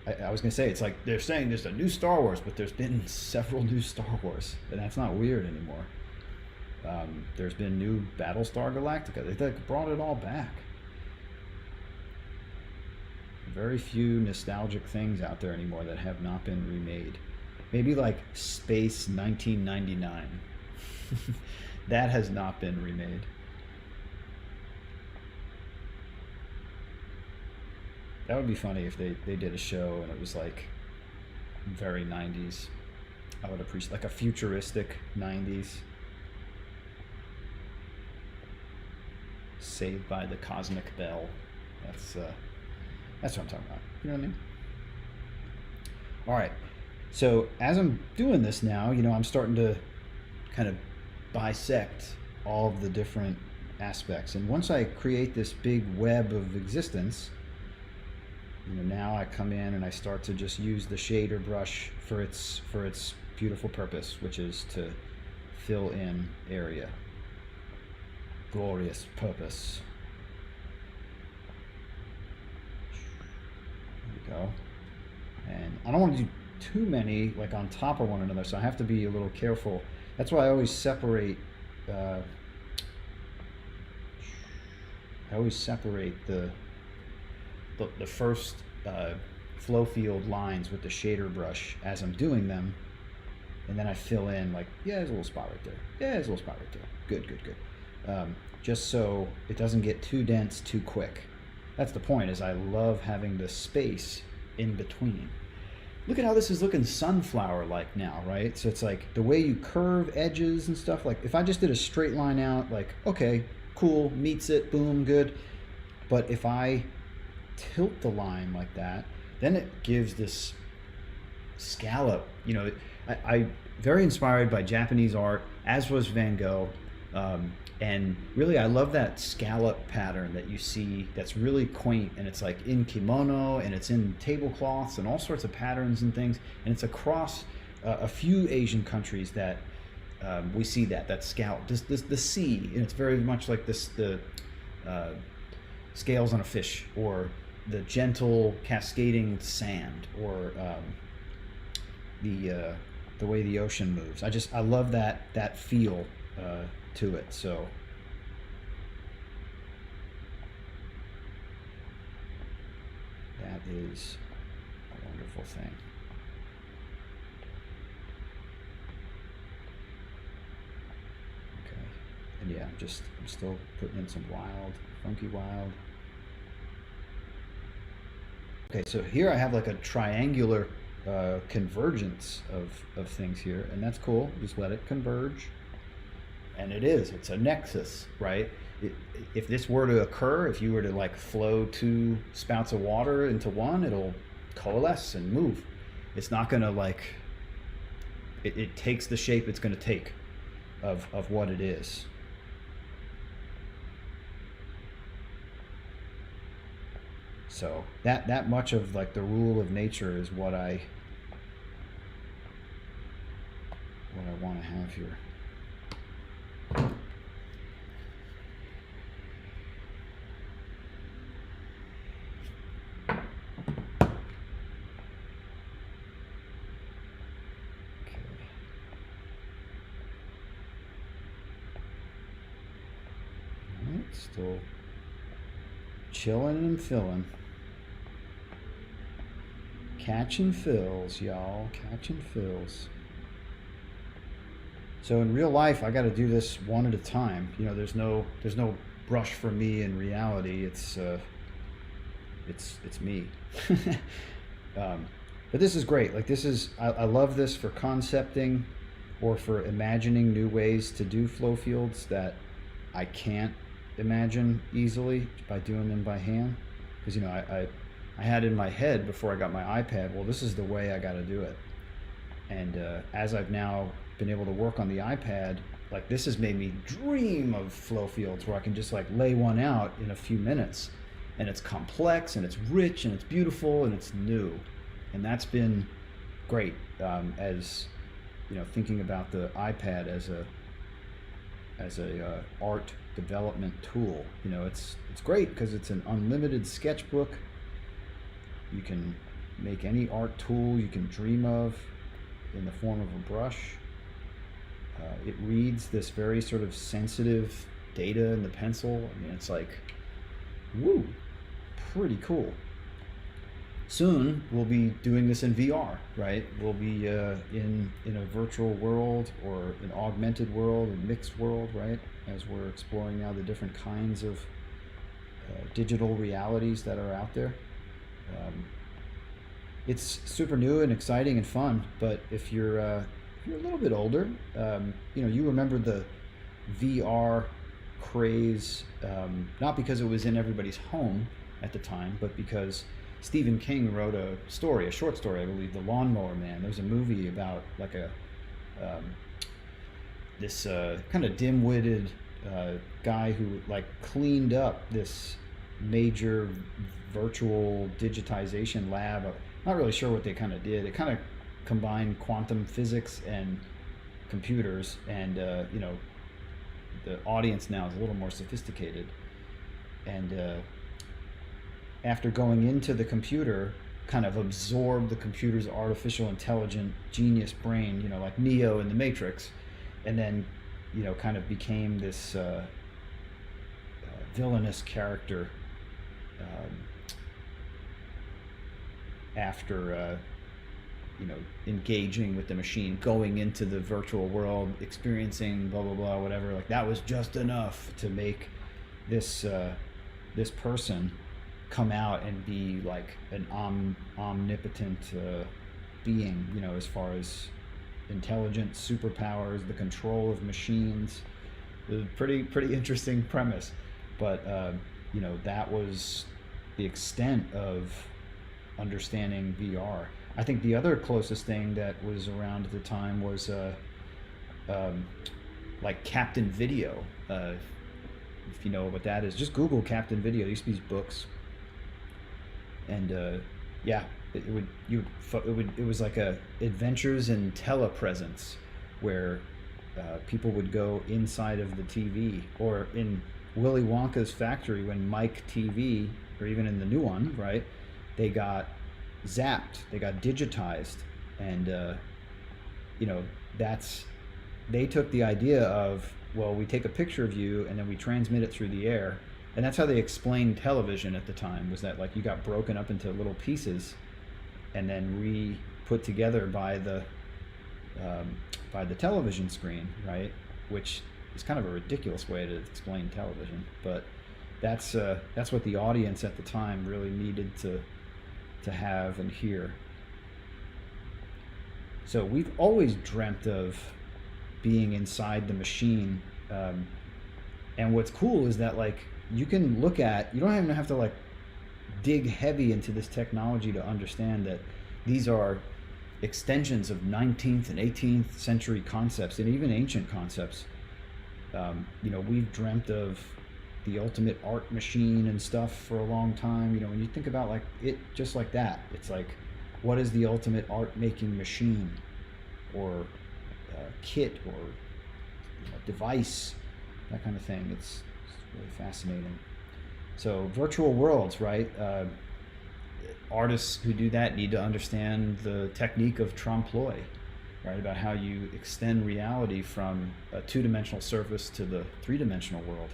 I was gonna say, it's like they're saying there's a new Star Wars, but there's been several new Star Wars, and that's not weird anymore. There's been new Battlestar Galactica. They brought it all back. Very few nostalgic things out there anymore that have not been remade. Maybe like Space 1999. That has not been remade. That would be funny if they did a show and it was like very 90s. I would appreciate like a futuristic 90s. Saved by the Cosmic Bell. That's what I'm talking about. You know what I mean? All right. So as I'm doing this now, I'm starting to kind of bisect all of the different aspects. And once I create this big web of existence, now I come in and I start to just use the shader brush for its beautiful purpose, which is to fill in area. Glorious purpose. Go. And I don't want to do too many like on top of one another, so I have to be a little careful. That's why I always separate the first flow field lines with the shader brush as I'm doing them, and then I fill in like, yeah, there's a little spot right there, yeah, there's a little spot right there, good, just so it doesn't get too dense too quick. That's the point, is I love having the space in between. Look at how this is looking sunflower-like now, right? So it's like the way you curve edges and stuff. Like if I just did a straight line out, like, okay, cool, meets it, boom, good. But if I tilt the line like that, then it gives this scallop. I very inspired by Japanese art, as was Van Gogh. And really, I love that scallop pattern that you see that's really quaint, and it's like in kimono, and it's in tablecloths, and all sorts of patterns and things, and it's across a few Asian countries that we see that scallop, the sea, and it's very much like the scales on a fish, or the gentle cascading sand, or the way the ocean moves. I love that feel to it. So that is a wonderful thing. Okay, and yeah, I'm still putting in some funky wild. Okay, so here I have like a triangular convergence of things here, and that's cool. Just let it converge. And it's a nexus, right? If this were to occur, if you were to like flow two spouts of water into one, it'll coalesce and move. It's not gonna like, it takes the shape it's gonna take of what it is. So that much of like the rule of nature is what I want to have here. Still chilling and filling. Catching fills, y'all. Catching fills. So in real life, I got to do this one at a time. You know, there's no brush for me in reality. It's me. But this is great. Like I love this for concepting or for imagining new ways to do flow fields that I can't imagine easily by doing them by hand. Because you know, I had in my head before I got my iPad, well, this is the way I got to do it. And as I've now been able to work on the iPad, like this has made me dream of flow fields where I can just like lay one out in a few minutes, and it's complex and it's rich and it's beautiful and it's new, and that's been great. As you know, thinking about the iPad as a art development tool, you know, it's great because it's an unlimited sketchbook. You can make any art tool you can dream of in the form of a brush. It reads this very sort of sensitive data in the pencil. I mean, it's like, woo, pretty cool. Soon we'll be doing this in VR, right? We'll be in a virtual world or an augmented world, a mixed world, right? As we're exploring now the different kinds of digital realities that are out there. It's super new and exciting and fun, but if you're a little bit older, you know, you remember the VR craze, not because it was in everybody's home at the time, but because Stephen King wrote a short story, I believe, The Lawnmower Man. There was a movie about like this kind of dim-witted guy who like cleaned up this major virtual digitization lab. Not really sure what they kind of did. It kind of combined quantum physics and computers, and you know, the audience now is a little more sophisticated. And after going into the computer, kind of absorbed the computer's artificial intelligent genius brain, you know, like Neo in the Matrix, and then, you know, kind of became this villainous character after you know, engaging with the machine, going into the virtual world, experiencing blah blah blah, whatever. Like that was just enough to make this this person come out and be like an omnipotent being, you know, as far as intelligence, superpowers, the control of machines. It was a pretty interesting premise, but you know, that was the extent of understanding VR. I think the other closest thing that was around at the time was like Captain Video. If you know what that is, just Google Captain Video. There used to be these books, and yeah, it was like a adventures in telepresence, where people would go inside of the TV, or in Willy Wonka's factory when Mike TV, or even in the new one, right? They got zapped, they got digitized, and you know, they took the idea of, well, we take a picture of you and then we transmit it through the air, and that's how they explained television at the time, was that like you got broken up into little pieces and then re-put together by the television screen, right? Which is kind of a ridiculous way to explain television, but that's what the audience at the time really needed to have and hear. So we've always dreamt of being inside the machine, and what's cool is that like you can look at, you don't even have to like dig heavy into this technology to understand that these are extensions of 19th and 18th century concepts and even ancient concepts. You know, we've dreamt of the ultimate art machine and stuff for a long time. You know, when you think about like it just like that, it's like, what is the ultimate art making machine or kit or device, that kind of thing. It's really fascinating. So virtual worlds, right? Artists who do that need to understand the technique of trompe-l'oeil, right? About how you extend reality from a two-dimensional surface to the three-dimensional world.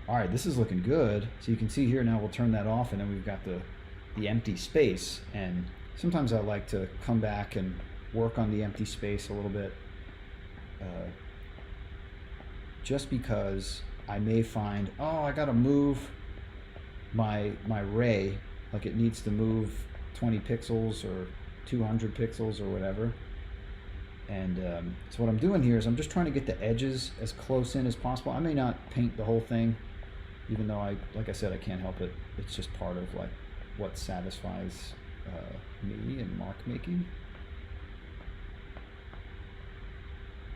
All right, this is looking good. So you can see here now, we'll turn that off, and then we've got the empty space. And sometimes I like to come back and work on the empty space a little bit, just because I may find, oh, I gotta move my ray, like it needs to move 20 pixels or 200 pixels or whatever. And so what I'm doing here is I'm just trying to get the edges as close in as possible. I may not paint the whole thing, even though like I said, I can't help it. It's just part of like what satisfies me and mark making.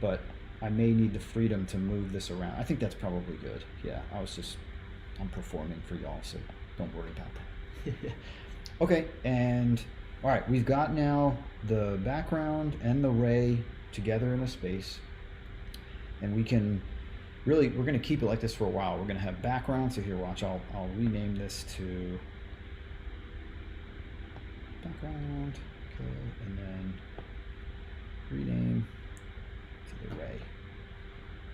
But I may need the freedom to move this around. I think that's probably good. Yeah, I'm performing for y'all, so don't worry about that. Okay, and all right, we've got now the background and the ray together in a space, and we're gonna keep it like this for a while. We're gonna have background, so here, watch, I'll rename this to background, okay, and then rename to the ray.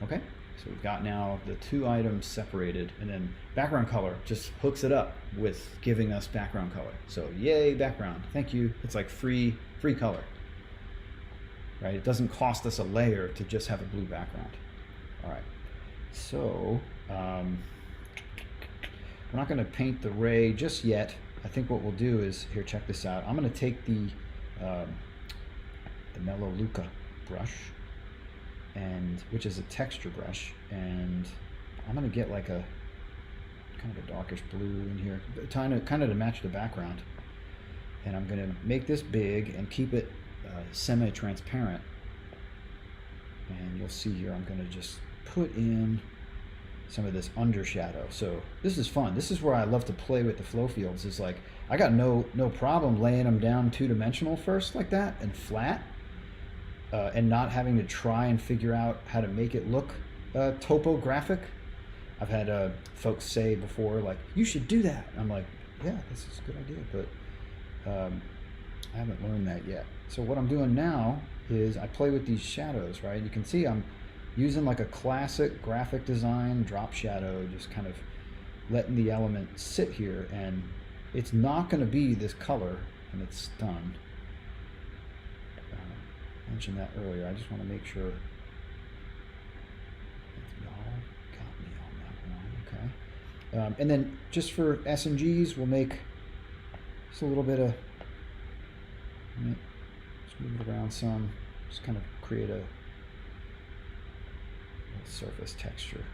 Okay, so we've got now the two items separated, and then background color just hooks it up with giving us background color. So yay, background, thank you. It's like free color, right? It doesn't cost us a layer to just have a blue background. All right, so we're not gonna paint the ray just yet. I think what we'll do is, here, check this out. I'm gonna take the Melaleuca brush, which is a texture brush, and I'm gonna get like a kind of a darkish blue in here, kind of to match the background. And I'm gonna make this big and keep it semi-transparent. And you'll see here, I'm gonna just put in some of this undershadow. So this is fun. This is where I love to play with the flow fields. Is like, I got no problem laying them down two-dimensional first like that and flat. And not having to try and figure out how to make it look topographic. I've had folks say before, like, you should do that. I'm like, yeah, this is a good idea, but I haven't learned that yet. So what I'm doing now is I play with these shadows, right? You can see I'm using like a classic graphic design drop shadow, just kind of letting the element sit here, and it's not going to be this color when it's done. I mentioned that earlier. I just want to make sure y'all got me on that one. Okay. And then just for S&Gs, we'll make just a little bit of, just move it around some, just kind of create a surface texture.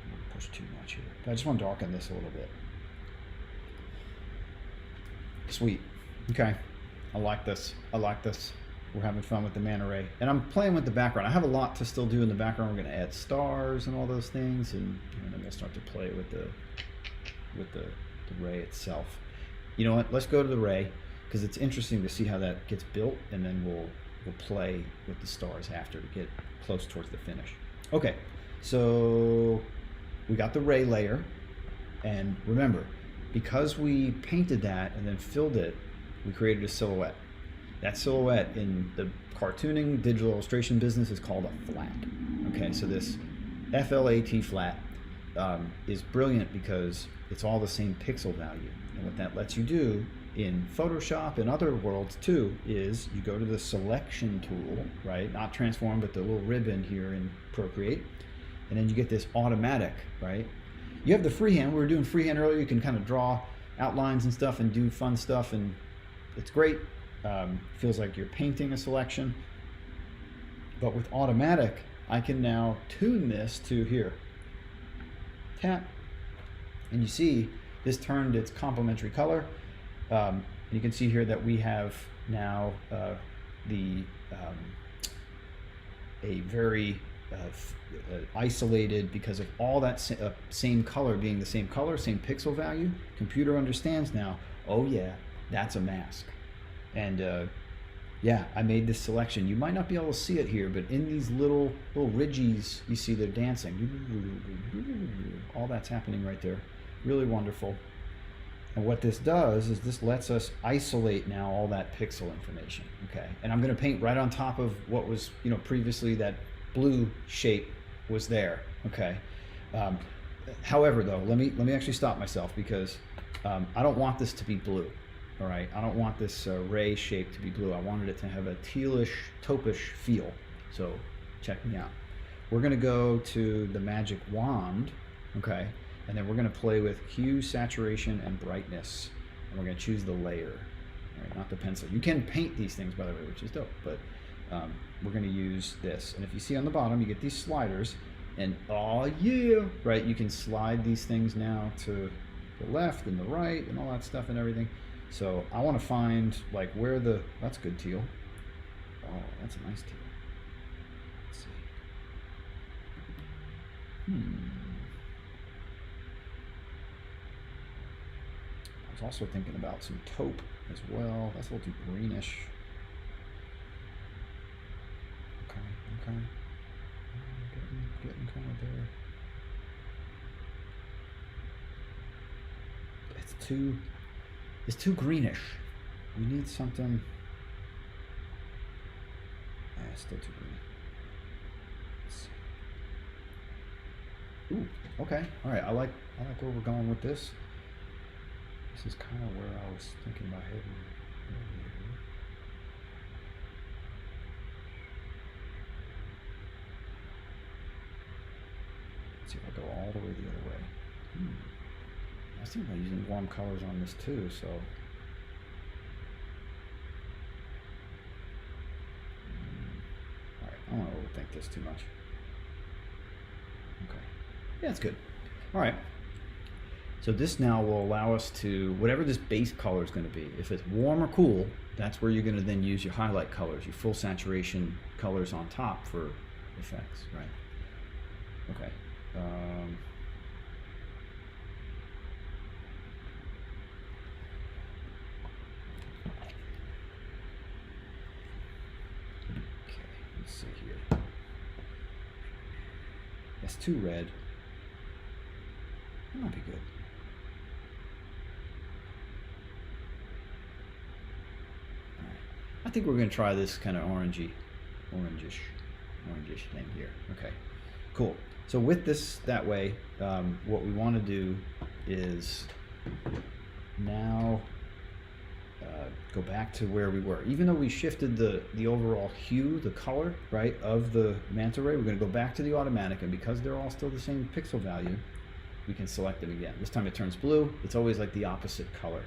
I don't push too much here. But I just want to darken this a little bit. Sweet. Okay. I like this. We're having fun with the manta ray, and I'm playing with the background. I have a lot to still do in the background. We're going to add stars and all those things, and then we'll start to play with the ray itself. You know what? Let's go to the ray, because it's interesting to see how that gets built, and then we'll play with the stars after to get close towards the finish. Okay, so we got the ray layer, and remember, because we painted that and then filled it, we created a silhouette. That silhouette in the cartooning digital illustration business is called a flat. Okay, so this FLAT flat is brilliant because it's all the same pixel value. And what that lets you do in Photoshop and other worlds too is you go to the selection tool, right? Not transform, but the little ribbon here in Procreate. And then you get this automatic, right? You have the freehand. We were doing freehand earlier. You can kind of draw outlines and stuff and do fun stuff, and it's great. Feels like you're painting a selection. But with automatic, I can now tune this to here. Tap. And you see this turned its complementary color. And you can see here that we have now a very isolated because of all that same color being the same color, same pixel value. Computer understands now, oh yeah, that's a mask. And yeah, I made this selection. You might not be able to see it here, but in these little ridges, you see they're dancing. All that's happening right there. Really wonderful. And what this does is this lets us isolate now all that pixel information. Okay, and I'm going to paint right on top of what was, you know, previously that blue shape was there. Okay. However, though, let me actually stop myself because I don't want this to be blue. All right, I don't want this ray shape to be blue. I wanted it to have a tealish, taupish feel. So check me out. We're going to go to the magic wand. Okay. And then we're going to play with hue, saturation, and brightness. And we're going to choose the layer, right, not the pencil. You can paint these things, by the way, which is dope, but we're going to use this. And if you see on the bottom, you get these sliders. And oh yeah, right, you can slide these things now to the left and the right and all that stuff and everything. So I want to find like where the, that's good teal. Oh, that's a nice teal. Let's see. I was also thinking about some taupe as well. That's a little too greenish. Okay. Getting kind of there. It's too greenish. We need something. It's still too green. Ooh, okay. All right. I like where we're going with this. This is kind of where I was thinking about heading earlier. Let's see if I go all the way the other way. I was thinking about using warm colors on this too, so. All right, I don't want to overthink this too much. Okay. Yeah, it's good. All right. So this now will allow us to, whatever this base color is going to be, if it's warm or cool, that's where you're going to then use your highlight colors, your full saturation colors on top for effects, right? Okay. Okay, let's see here. That's too red. That might be good. I think we're going to try this kind of orangish thing here. Okay, cool. So with this that way, what we want to do is now go back to where we were. Even though we shifted the overall hue, the color, right, of the manta ray, we're going to go back to the automatic, and because they're all still the same pixel value, we can select them again. This time it turns blue. It's always like the opposite color.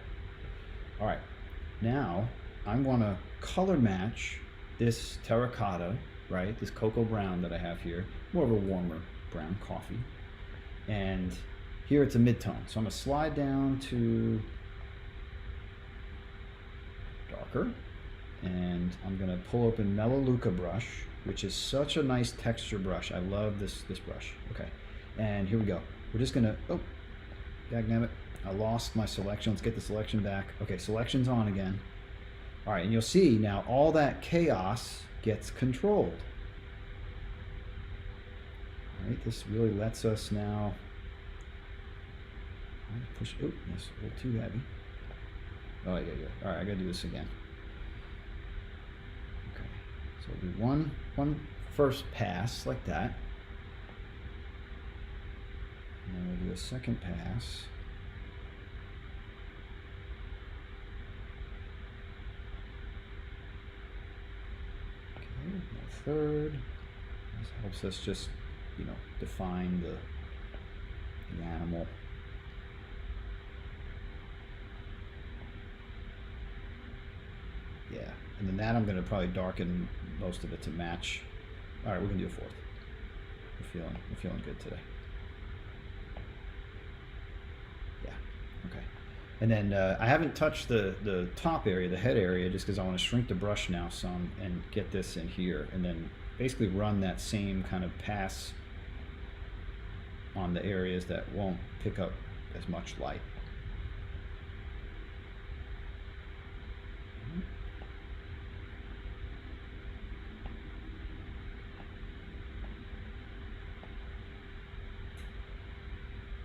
All right, now I'm going to color match this terracotta, right? This cocoa brown that I have here, more of a warmer brown coffee. And here it's a mid-tone. So I'm going to slide down to darker. And I'm going to pull open Melaleuca brush, which is such a nice texture brush. I love this brush. Okay. And here we go. We're just going to, oh, dagnabbit. I lost my selection. Let's get the selection back. Okay, selection's on again. All right, and you'll see now all that chaos gets controlled. All right, this really lets us now push. Oh, that's a little too heavy. Oh yeah. All right, I gotta do this again. Okay, so we'll do one first pass like that, and then we'll do a second pass. Third, this helps us just, you know, define the animal. Yeah, and then that I'm going to probably darken most of it to match. All right, we're going to do a fourth. We're feeling good today. Yeah, okay. And then I haven't touched the top area, the head area, just because I want to shrink the brush now some and get this in here. And then basically run that same kind of pass on the areas that won't pick up as much light.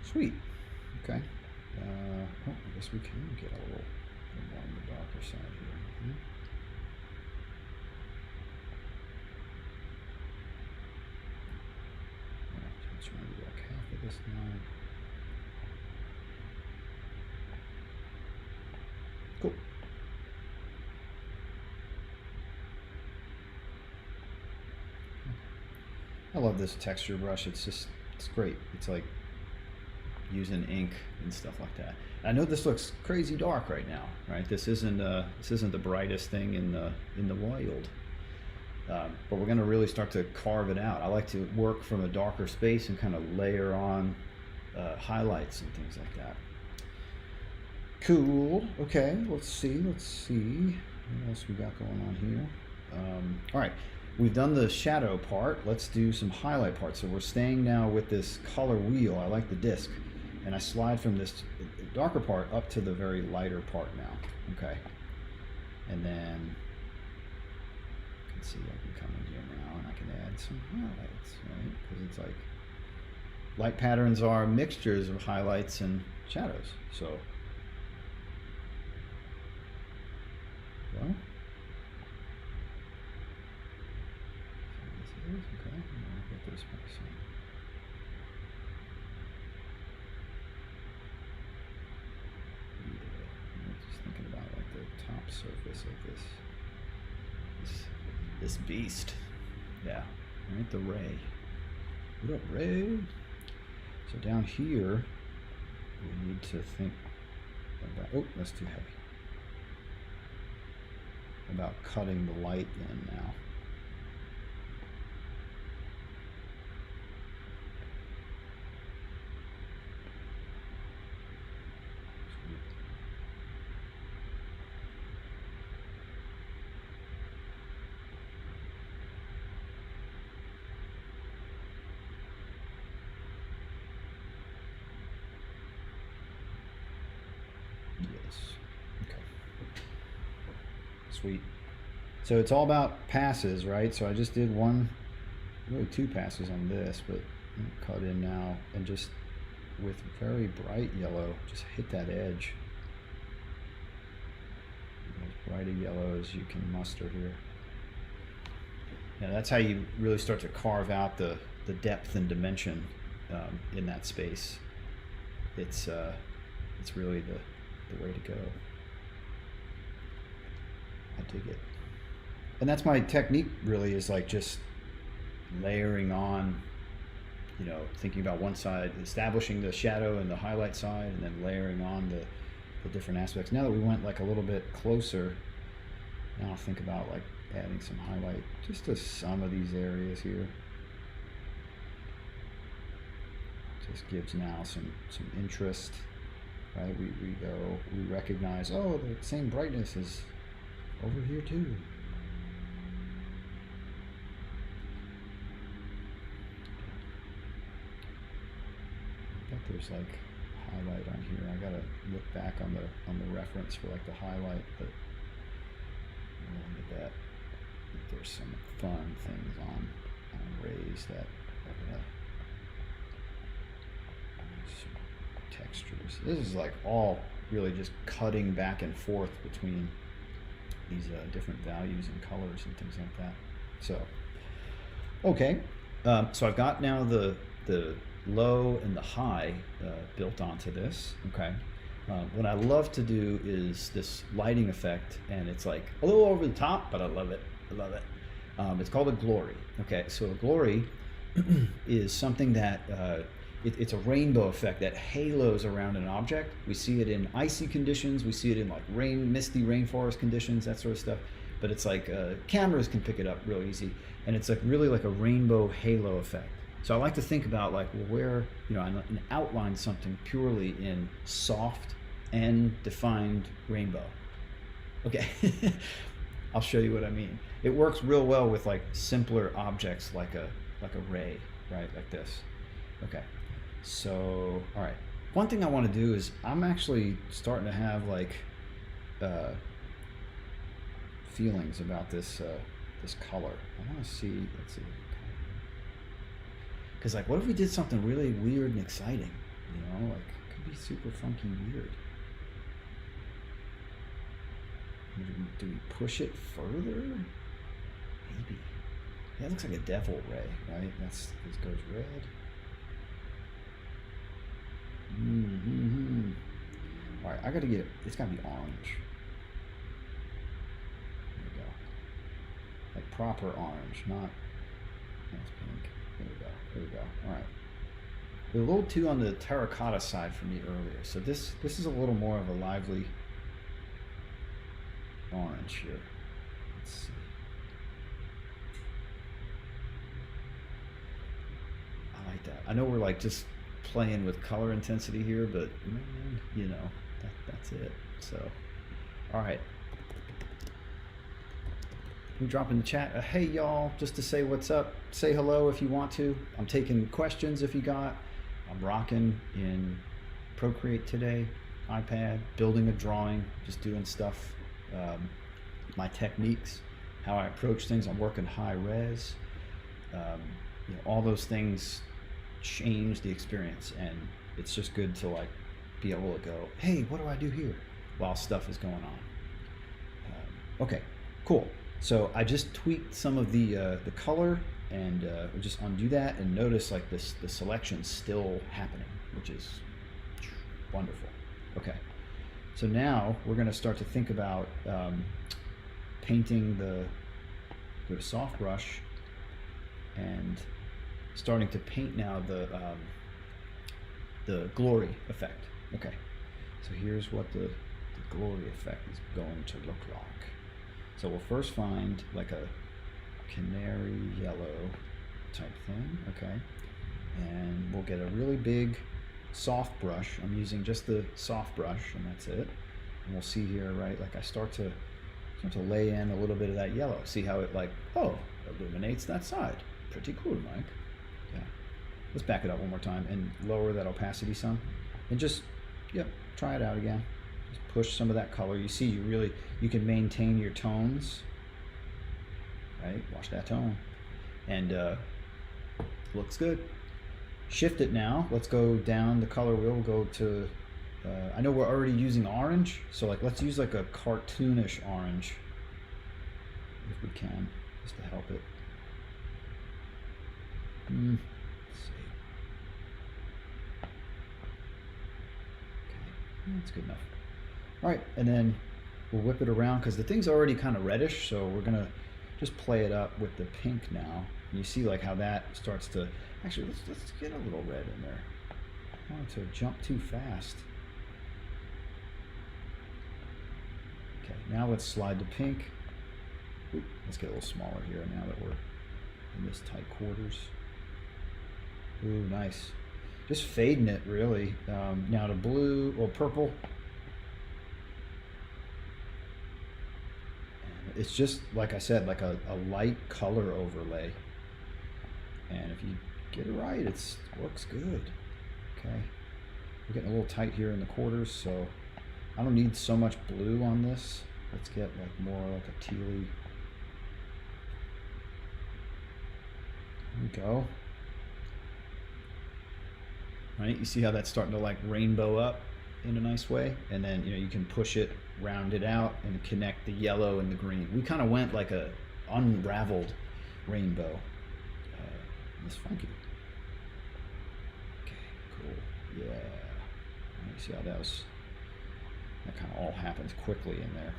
Sweet. Okay. Oh, I guess we can get a little more on the darker side here. So trying to do like half of this line. Cool. I love this texture brush. It's great. It's like using ink and stuff like that. I know this looks crazy dark right now, right? This isn't the brightest thing in the wild, but we're going to really start to carve it out. I like to work from a darker space and kind of layer on highlights and things like that. Cool. Okay, let's see. What else we got going on here? All right. We've done the shadow part. Let's do some highlight parts. So we're staying now with this color wheel. I like the disc. And I slide from this darker part up to the very lighter part now. Okay. And then you can see I can come in here now and I can add some highlights, right? Because it's like light patterns are mixtures of highlights and shadows. So, well, okay, I'll get this back some. Yeah, just thinking about like the top surface of this beast. Yeah, right, the ray. What up, Ray? So down here, we need to think about, oh, that's too heavy. About cutting the light in now. Okay. Sweet. So it's all about passes, right? So I just did really two passes on this, but I'm gonna cut in now and just with very bright yellow, just hit that edge. As bright a yellow as you can muster here. Yeah, that's how you really start to carve out the depth and dimension in that space. It's really the way to go. I dig it. And that's my technique really, is like just layering on, you know, thinking about one side, establishing the shadow and the highlight side, and then layering on the different aspects. Now that we went like a little bit closer, now I'll think about like adding some highlight just to some of these areas here. Just gives now some interest, right? We recognize, oh, the same brightness is over here too. I bet there's like highlight on here. I gotta look back on the reference for like the highlight, but look at that. There's some fun things on rays that some textures. This is like all really just cutting back and forth between these different values and colors and things like that. So, okay. So I've got now the low and the high built onto this. Okay. What I love to do is this lighting effect, and it's like a little over the top, but I love it. I love it. It's called a glory. Okay, so a glory is something that it's a rainbow effect that halos around an object. We see it in icy conditions. We see it in like misty rainforest conditions, that sort of stuff. But it's like cameras can pick it up real easy, and it's like really like a rainbow halo effect. So I like to think about like, well, where, you know, and outline something purely in soft and defined rainbow. Okay, I'll show you what I mean. It works real well with like simpler objects like a ray, right? Like this. Okay. So, all right. One thing I want to do is I'm actually starting to have like uh, feelings about this color. I want to see. Let's see. Because like, what if we did something really weird and exciting? You know, like it could be super funky weird. Do we push it further? Maybe. Yeah, it looks like a devil ray, right? This goes red. Mm-hmm. All right, I gotta get. It's gotta be orange. There we go. Like proper orange, not. That's pink. There we go. There we go. All right. They're a little too on the terracotta side for me earlier, so this is a little more of a lively orange here. Let's see. I like that. I know we're like just playing with color intensity here, but man, you know, that's it. So, all right. We drop in the chat. Hey y'all, just to say what's up. Say hello if you want to. I'm taking questions if you got. I'm rocking in Procreate today, iPad, building a drawing, just doing stuff. My techniques, how I approach things. I'm working high res. You know, all those things change the experience, and it's just good to like be able to go, hey, what do I do here while stuff is going on. Okay, cool. So I just tweaked some of the color, and we'll just undo that, and notice like the selection's still happening, which is wonderful. Okay, so now we're going to start to think about painting go to soft brush and starting to paint now the glory effect. Okay, so here's what the glory effect is going to look like. So we'll first find like a canary yellow type thing, okay, and we'll get a really big soft brush. I'm using just the soft brush, and that's it. And we'll see here, right, like I start to lay in a little bit of that yellow. See how it like, oh, illuminates that side. Pretty cool, Mike. Yeah. Let's back it up one more time and lower that opacity some, and just, yep, try it out again. Just push some of that color. You see, you can maintain your tones, right? Watch that tone, and looks good. Shift it now. Let's go down the color wheel. We'll go to, I know we're already using orange, so like let's use like a cartoonish orange if we can, just to help it. Let's see. Okay, that's good enough. All right, and then we'll whip it around because the thing's already kind of reddish, so we're gonna just play it up with the pink now. And you see like how that starts to, actually let's get a little red in there. I don't want to jump too fast. Okay, now let's slide the pink. Ooh, let's get a little smaller here now that we're in this tight quarters. Ooh, nice. Just fading it really. Now to blue or purple. And it's just, like I said, like a light color overlay. And if you get it right, it works good. Okay. We're getting a little tight here in the quarters, so I don't need so much blue on this. Let's get like more like a tealy. There we go. Right, you see how that's starting to like rainbow up in a nice way, and then you can push it, round it out, and connect the yellow and the green. We kind of went like a unraveled rainbow. It's funky. Okay, cool. Yeah. You see how that kind of all happens quickly in there.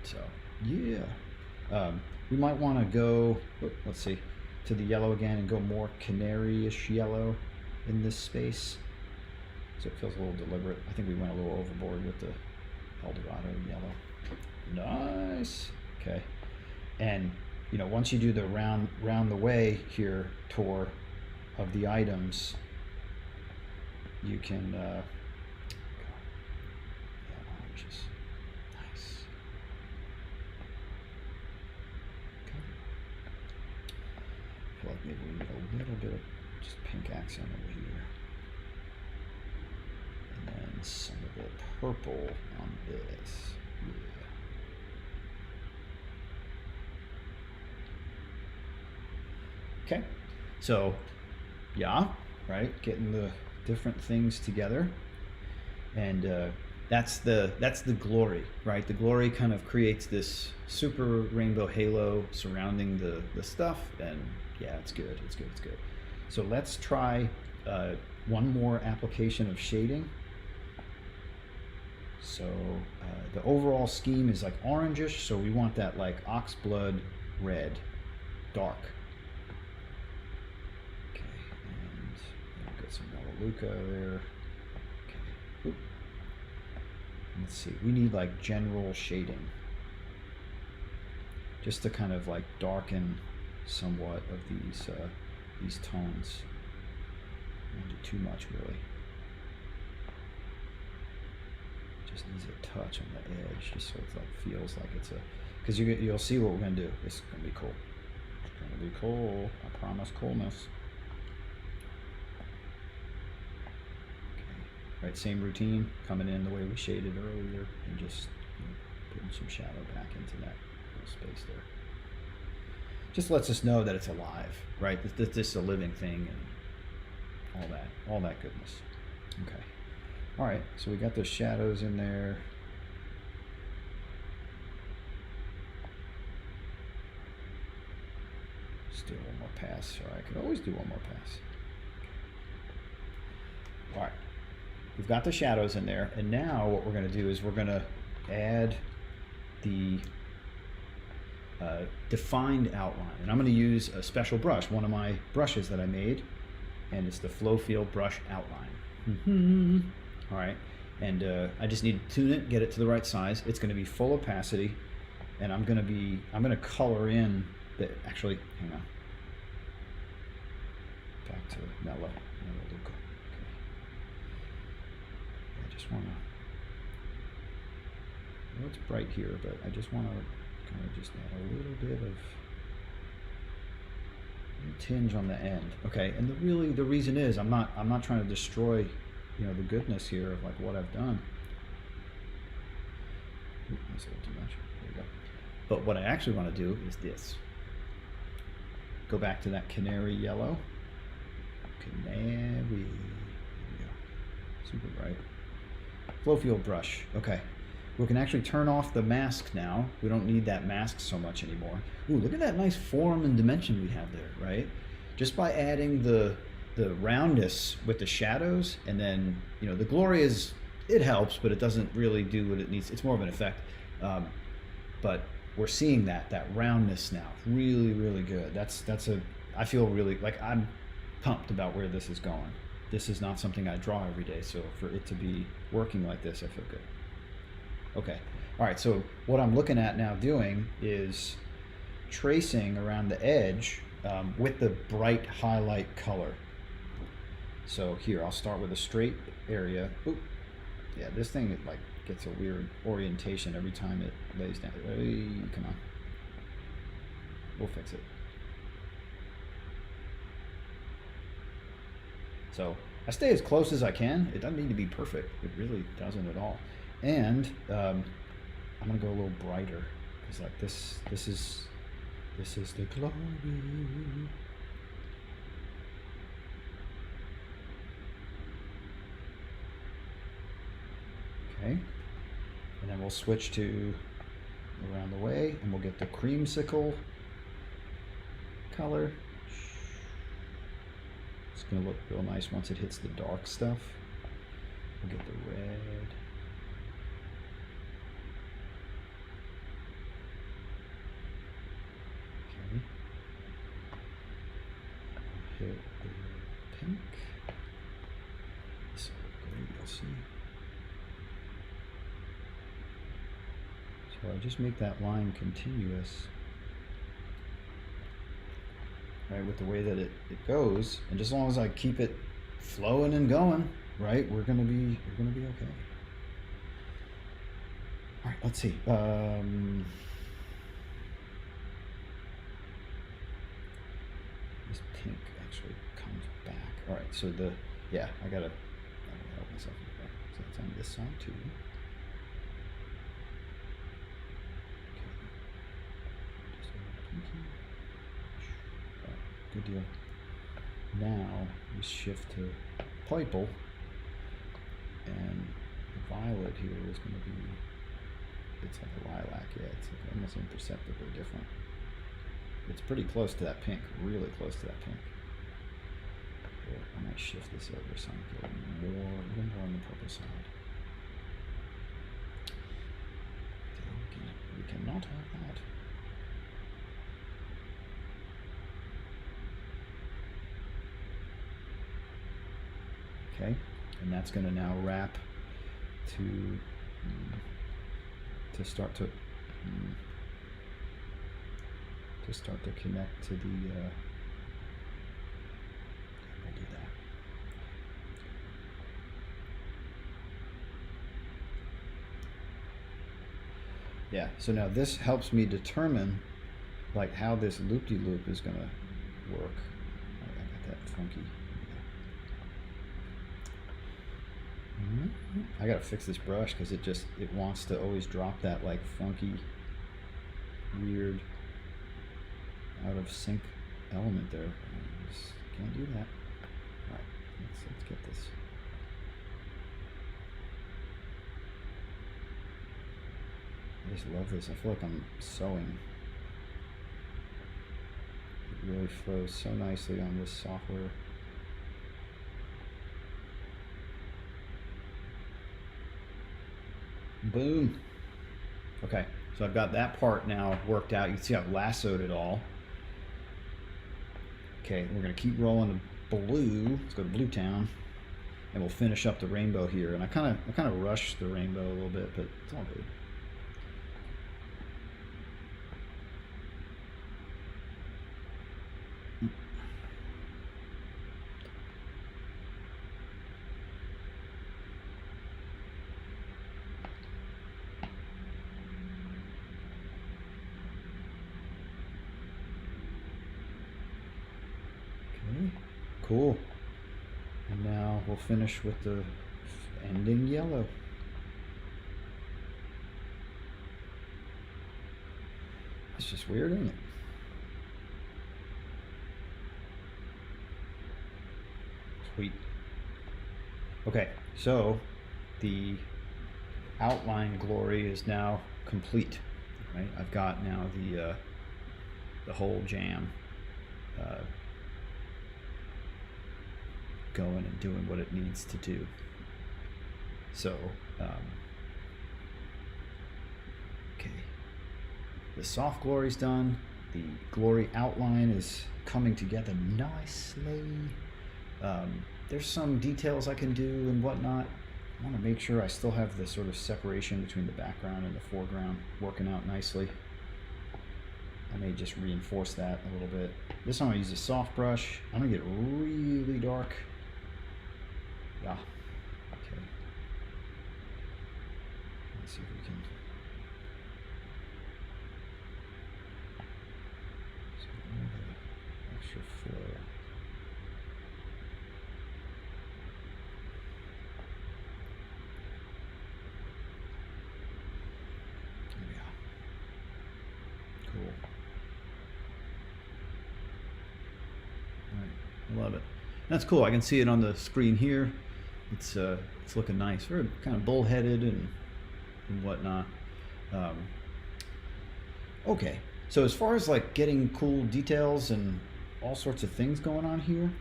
So yeah, we might want to go. Let's see, to the yellow again and go more canary-ish yellow in this space, so it feels a little deliberate. I think we went a little overboard with the Eldorado yellow. Nice. Okay, and once you do the round the way here tour of the items, you can oranges. Nice. add a little bit of just pink accent over here. And then some of the purple on this. Yeah. Okay, so yeah, right, getting the different things together, and that's the glory, right? The glory kind of creates this super rainbow halo surrounding the stuff, and yeah, it's good, it's good, it's good. So let's try one more application of shading. So the overall scheme is like orangish, so we want that like oxblood red, dark. Okay, and we'll get some Melaleuca there. Okay. Oop. Let's see, we need like general shading, just to kind of like darken somewhat of these tones. Don't do too much really. Just needs a touch on the edge, just so it like feels like it's a. Because you'll see what we're gonna do. It's gonna be cool. It's gonna be cool. I promise coolness. Okay. Right, same routine, coming in the way we shaded earlier, and just putting some shadow back into that little space there. Just lets us know that it's alive, right? That this is a living thing, and all that goodness. Okay. All right, so we got those shadows in there. Let's do one more pass, or I could always do one more pass. All right, we've got the shadows in there, and now what we're gonna do is we're gonna add the defined outline. And I'm gonna use a special brush, one of my brushes that I made, and it's the Flow Field Brush Outline. All right, and I just need to tune it, get it to the right size. It's going to be full opacity, and I'm going to color in the, actually, hang on, back to Melaleuca. Okay. I just want to, well, it's bright here, but I just want to kind of just add a little bit of tinge on the end. Okay, and the reason is I'm not trying to destroy, you know, the goodness here of like what I've done. Ooh, that's a little too much. There we go. But what I actually want to do is this. Go back to that canary yellow. Canary. There we go. Super bright. Flow Field brush. Okay. We can actually turn off the mask now. We don't need that mask so much anymore. Ooh, look at that nice form and dimension we have there, right? Just by adding the roundness with the shadows, and then, you know, the glory is, it helps, but it doesn't really do what it needs. It's more of an effect. But we're seeing that roundness now. Really, really good. I feel really, like, I'm pumped about where this is going. This is not something I draw every day, so for it to be working like this, I feel good. Okay, all right, so what I'm looking at now doing is tracing around the edge with the bright highlight color. So here, I'll start with a straight area. Oop. Yeah, this thing, it like gets a weird orientation every time it lays down. Hey, come on. We'll fix it. So I stay as close as I can. It doesn't need to be perfect. It really doesn't at all. And I'm gonna go a little brighter, because like this is the glory. Okay, and then we'll switch to around the way, and we'll get the creamsicle color. It's gonna look real nice once it hits the dark stuff. We'll get the red. Okay. Hit the pink. This will look great, you'll see. So I just make that line continuous, right, with the way that it goes, and just as long as I keep it flowing and going, right, we're gonna be okay. All right, let's see. This pink, I actually comes back. All right, so yeah, I gotta help myself. So it's on this side too. Good deal. Now we shift to purple, and the violet here is going to be, it's like a lilac, yeah, it's like almost imperceptibly different. It's pretty close to that pink, really close to that pink. Here, I might shift this over so I'm getting a little more on the purple side. We cannot have that. Okay, and that's going to now wrap to start to connect to the. We'll do that. Yeah. So now this helps me determine like how this loop-de-loop is going to work. I got that funky. I gotta fix this brush because it wants to always drop that like funky, weird, out of sync element there. I just can't do that. All right, let's get this. I just love this. I feel like I'm sewing. It really flows so nicely on this software. Boom. Okay, so I've got that part now worked out. You can see I've lassoed it all. Okay, we're gonna keep rolling to blue. Let's go to Blue Town, and we'll finish up the rainbow here. And I kind of rushed the rainbow a little bit, but it's all good. Cool. And now we'll finish with the ending yellow. It's just weird, isn't it? Sweet. Okay, so the outline glory is now complete. Right? I've got now the whole jam going and doing what it needs to do. So, okay, the soft glory's done. The glory outline is coming together nicely. There's some details I can do and whatnot. I want to make sure I still have the sort of separation between the background and the foreground working out nicely. I may just reinforce that a little bit. This time I use a soft brush. I'm gonna get really dark. Yeah. Okay. Let's see if we can. So a little extra flow. There we go. Cool. All right. I love it. That's cool. I can see it on the screen here. It's looking nice. Very kind of bullheaded and whatnot. Okay, so as far as like getting cool details and all sorts of things going on here,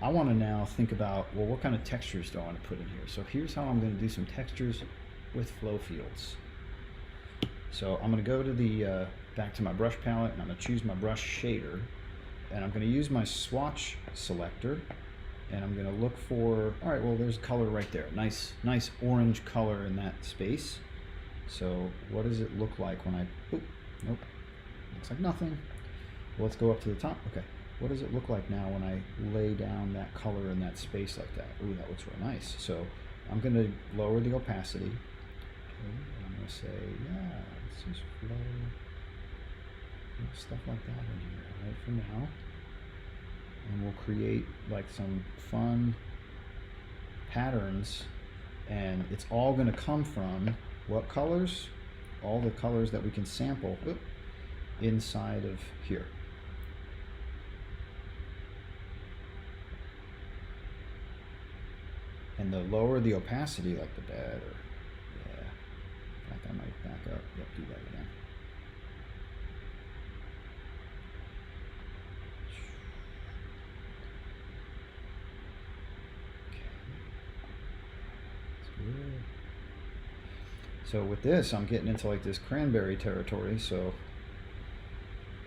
I want to now think about, well, what kind of textures do I want to put in here? So here's how I'm going to do some textures with flow fields. So I'm going to go to the back to my brush palette, and I'm going to choose my brush shader, and I'm going to use my swatch selector. And I'm going to look for, all right, well, there's color right there. Nice orange color in that space. So what does it look like when I, oop, nope, looks like nothing. Well, let's go up to the top. Okay, what does it look like now when I lay down that color in that space like that? Ooh, that looks real nice. So I'm going to lower the opacity. Okay, and I'm going to say, yeah, let's just flow stuff like that in here, right, for now. and we'll create like some fun patterns, and it's all going to come from what colors? All the colors that we can sample inside of here. And the lower the opacity, like the better. Yeah. In fact, I might back up. Yep, do that again. So with this, I'm getting into like this cranberry territory, so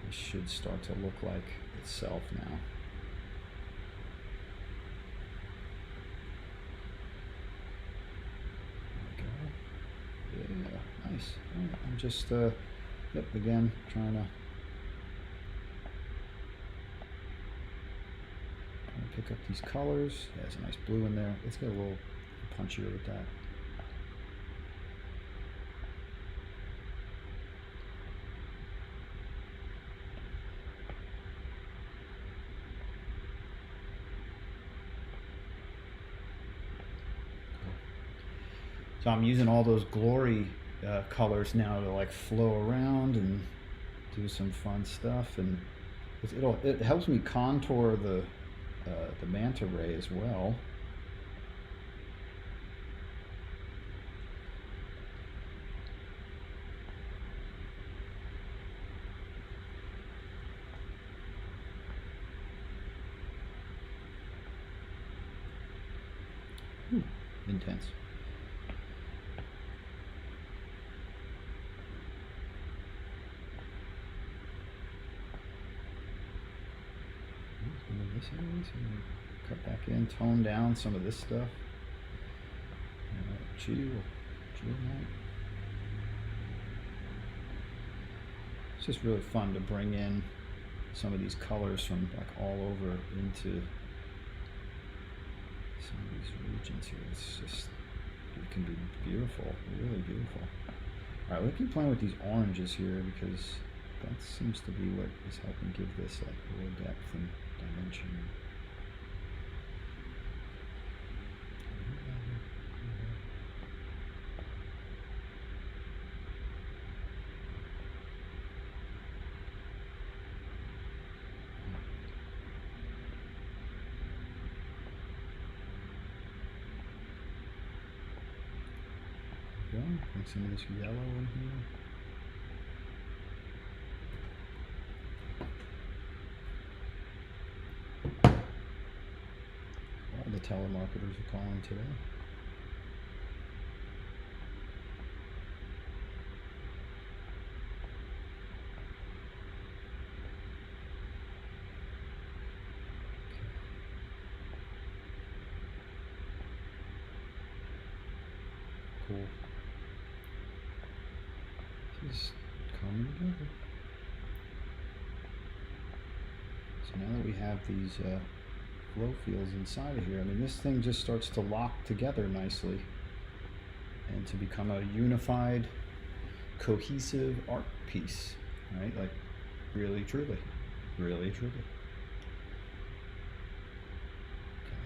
it should start to look like itself now. There we go. Yeah, nice. All right, I'm just, yep, again, trying to pick up these colors. Yeah, there's a nice blue in there. Let's get a little punchier with that. So I'm using all those glory colors now to like flow around and do some fun stuff, and it helps me contour the manta ray as well. Intense. Cut back in, tone down some of this stuff. It's just really fun to bring in some of these colors from like all over into some of these regions here. It's just, it can be beautiful, really beautiful. All right, we can play with these oranges here because that seems to be what is helping give this like real depth and dimension. Bring some of this yellow in here. All the telemarketers are calling today. Cool. Just coming together. So now that we have these flow fields inside of here, I mean, this thing just starts to lock together nicely and to become a unified, cohesive art piece, right? Like, really, truly, really, truly. Okay.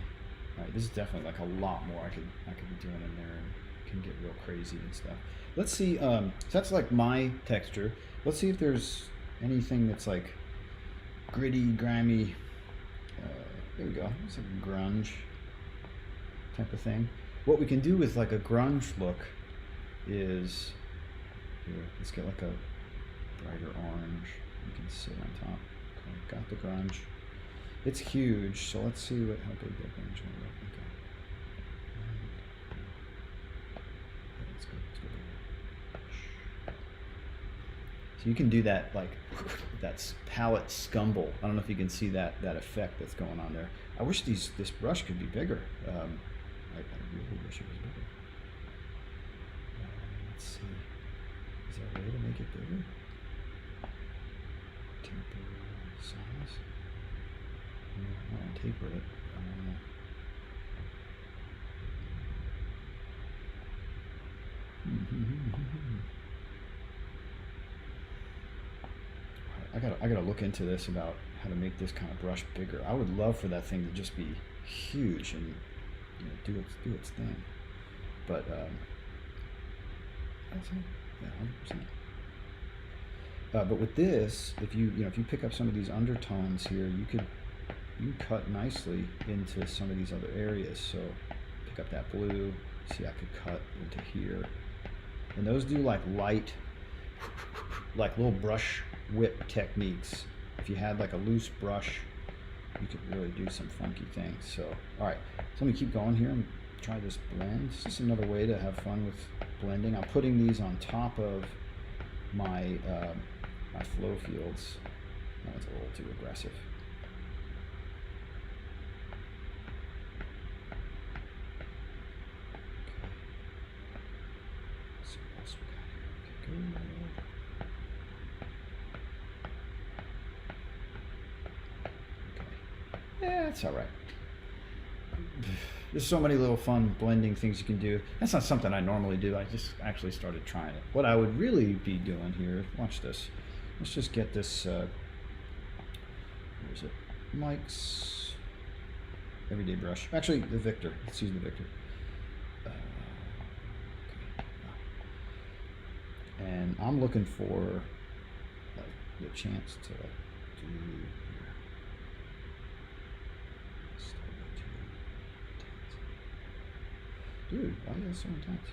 All right, this is definitely like a lot more I could be doing in there, and can get real crazy and stuff. Let's see, so that's like my texture. Let's see if there's anything that's like gritty, grimy. There we go. It's like a grunge type of thing. What we can do with like a grunge look is, here, let's get like a brighter orange. You can sit on top. Okay, got the grunge. It's huge, so let's see how big that grunge will look. Okay. So you can do that, like, that's palette scumble. I don't know if you can see that effect that's going on there. I wish this brush could be bigger. I really wish it was bigger. Let's see. Is there a way to make it bigger? Taper size? I want to taper it. I gotta look into this about how to make this kind of brush bigger. I would love for that thing to just be huge and do its thing. But that's it. Yeah, 100%. But with this, if you pick up some of these undertones here, you can cut nicely into some of these other areas. So pick up that blue. See, I could cut into here, and those do like light, like little brush whip techniques. If you had like a loose brush, you could really do some funky things. So, all right, so let me keep going here and try this blend. It's just another way to have fun with blending. I'm putting these on top of my my flow fields. That's a little too aggressive. So what else we got here? Okay, good. Okay. Yeah, it's all right. There's so many little fun blending things you can do. That's not something I normally do. I just actually started trying it. What I would really be doing here, watch this. Let's just get this, where is it? Mike's Everyday Brush. Actually, the Victor. Let's use the Victor. Okay. And I'm looking for the chance to do. Dude, why is that so intense?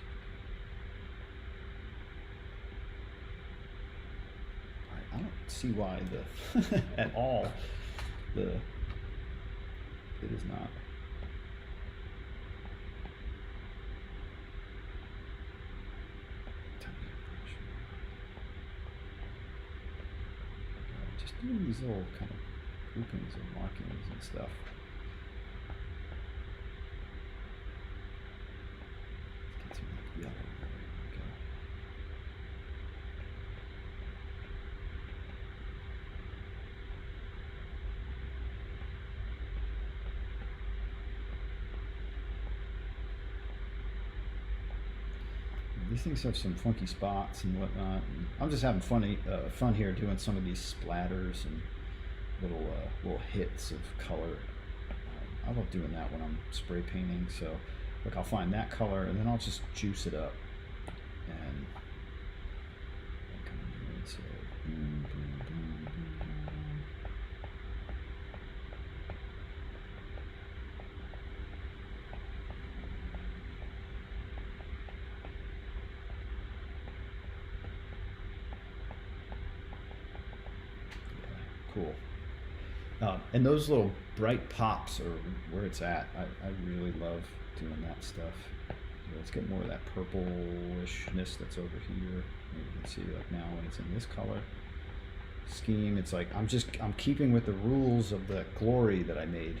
Alright, I don't see why at all it is not. Just doing these little kind of groupings and markings and stuff. Yellow. There we go. These things have some funky spots and whatnot. And I'm just having fun here doing some of these splatters and little hits of color. I love doing that when I'm spray painting. So. Look, I'll find that color and then I'll just juice it up and come in here and say boom, boom, boom, boom, boom. Cool. And those little bright pops are where it's at. I really love doing that stuff. So let's get more of that purplishness that's over here. You can see like now when it's in this color scheme, it's like I'm keeping with the rules of the glory that I made,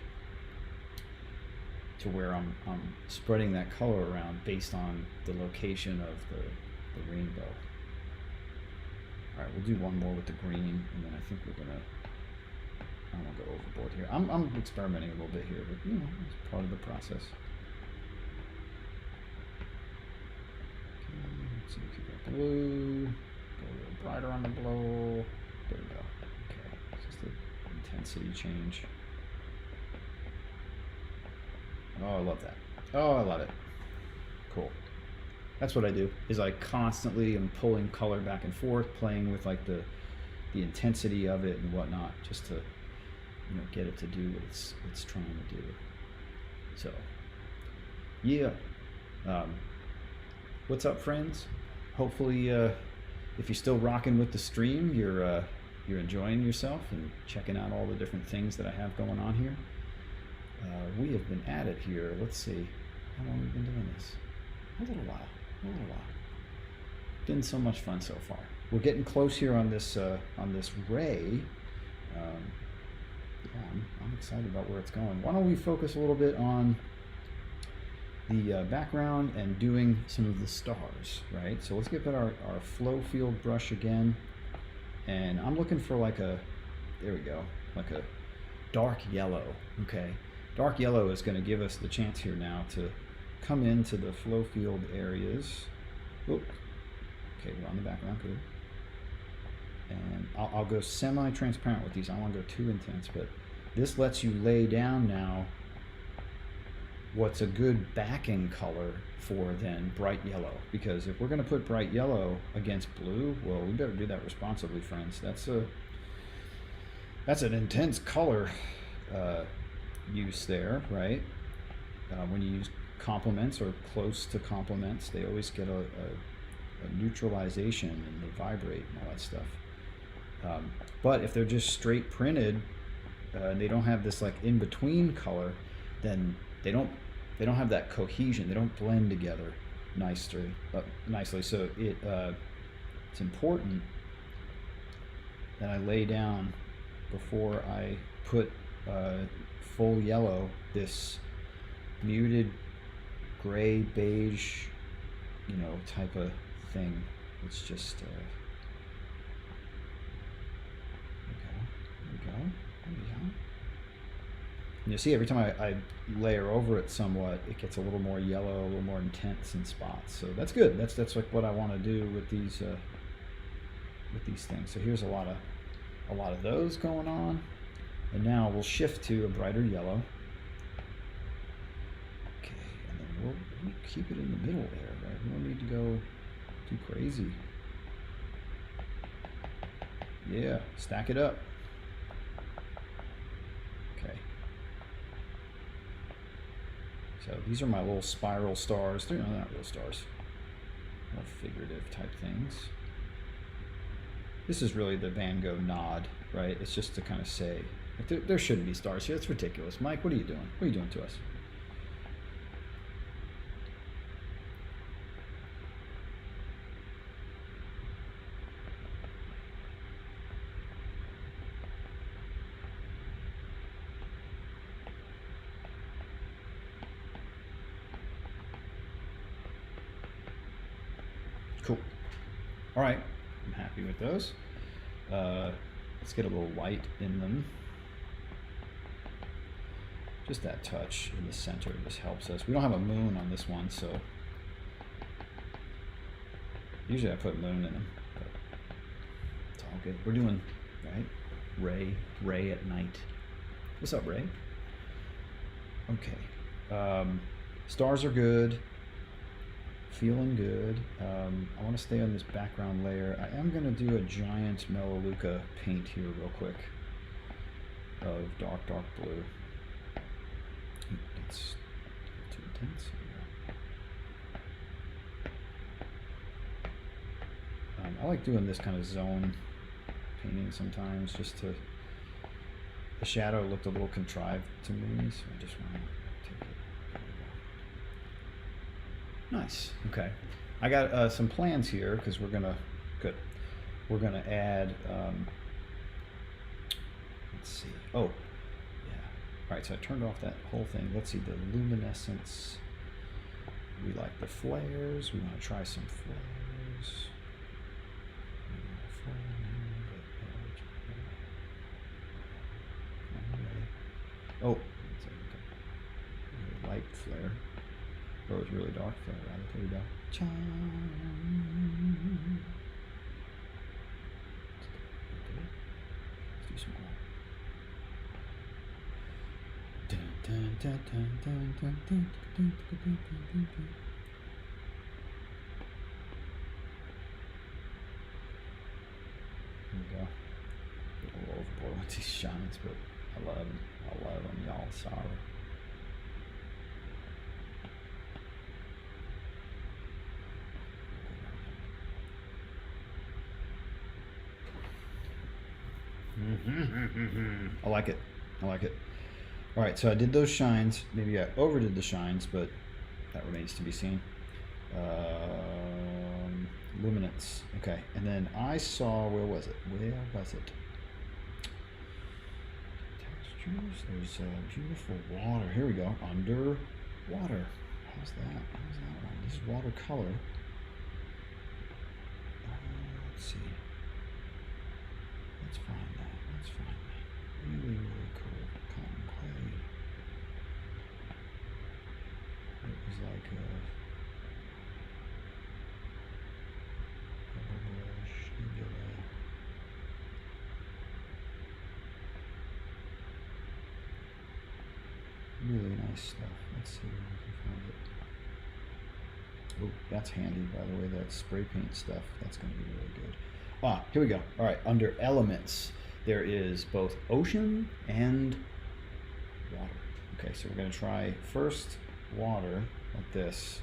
to where I'm spreading that color around based on the location of the rainbow. All right, we'll do one more with the green, and then I think we're gonna. I don't want to go overboard here. I'm experimenting a little bit here, but it's part of the process. Okay, let's see, keep that blue. Go a little brighter on the blue. There we go. Okay, it's just the intensity change. Oh, I love that. Oh, I love it. Cool. That's what I do. Is I constantly am pulling color back and forth, playing with like the intensity of it and whatnot, just to get it to do what it's trying to do. So yeah, what's up, friends? Hopefully if you're still rocking with the stream, you're enjoying yourself and checking out all the different things that I have going on here. We have been at it here, let's see, how long have we been doing this? A little while. Been so much fun so far. We're getting close here on this ray. Yeah, I'm excited about where it's going. Why don't we focus a little bit on the background and doing some of the stars, right? So let's get our flow field brush again. And I'm looking for like there we go, like a dark yellow, okay? Dark yellow is gonna give us the chance here now to come into the flow field areas. Oop. Okay, we're on the background, good. And I'll go semi-transparent with these. I don't want to go too intense, but this lets you lay down now what's a good backing color for then bright yellow. Because if we're going to put bright yellow against blue, well, we better do that responsibly, friends. That's an intense color use there, right? When you use complements or close to complements, they always get a neutralization and they vibrate and all that stuff. But if they're just straight printed, they don't have this like in between color, then they don't have that cohesion. They don't blend together nicely. So it's important that I lay down before I put full yellow, this muted gray beige, type of thing. It's just there we go. And you see every time I layer over it somewhat, it gets a little more yellow, a little more intense in spots. So that's good. That's like what I want to do with these things. So here's a lot of those going on. And now we'll shift to a brighter yellow. Okay, and then we'll keep it in the middle there, right? We don't need to go too crazy. Yeah, stack it up. Okay. So these are my little spiral stars. They're not real stars. More figurative type things. This is really the Van Gogh nod, right? It's just to kind of say, there shouldn't be stars here. It's ridiculous. Mike, what are you doing? What are you doing to us? Cool. All right, I'm happy with those. Let's get a little white in them. Just that touch in the center just helps us. We don't have a moon on this one, so usually I put moon in them, but it's all good. We're doing, right? Ray at night. What's up, Ray? Okay. Stars are good. Feeling good. I want to stay on this background layer. I am going to do a giant Melaleuca paint here real quick of dark blue. That's too intense. I like doing this kind of zone painting sometimes, just to, the shadow looked a little contrived to me, so I just want to take it. Nice. Okay, I got some plans here because we're gonna add. Let's see. Oh, yeah. All right. So I turned off that whole thing. Let's see the luminescence. We like the flares. We want to try some flares. Oh, light flare. Or it was really dark flare, rather. There we go. Let's do some more. There we go. Get a little overboard with these shines, but I love them. Y'all. Sorry. I like it. All right, so I did those shines. Maybe I overdid the shines, but that remains to be seen. Luminance. Okay, and then I saw, where was it? Textures. There's beautiful water. Here we go. Underwater. How's that one? This is watercolor. Let's see. Let's find that. Really cool. Cotton clay. It was like a nebula. Really nice stuff. Let's see if we can find it. Oh, that's handy, by the way, that spray paint stuff. That's going to be really good. Ah, here we go. All right, under elements, there is both ocean and water. Okay, so we're going to try first water, like this.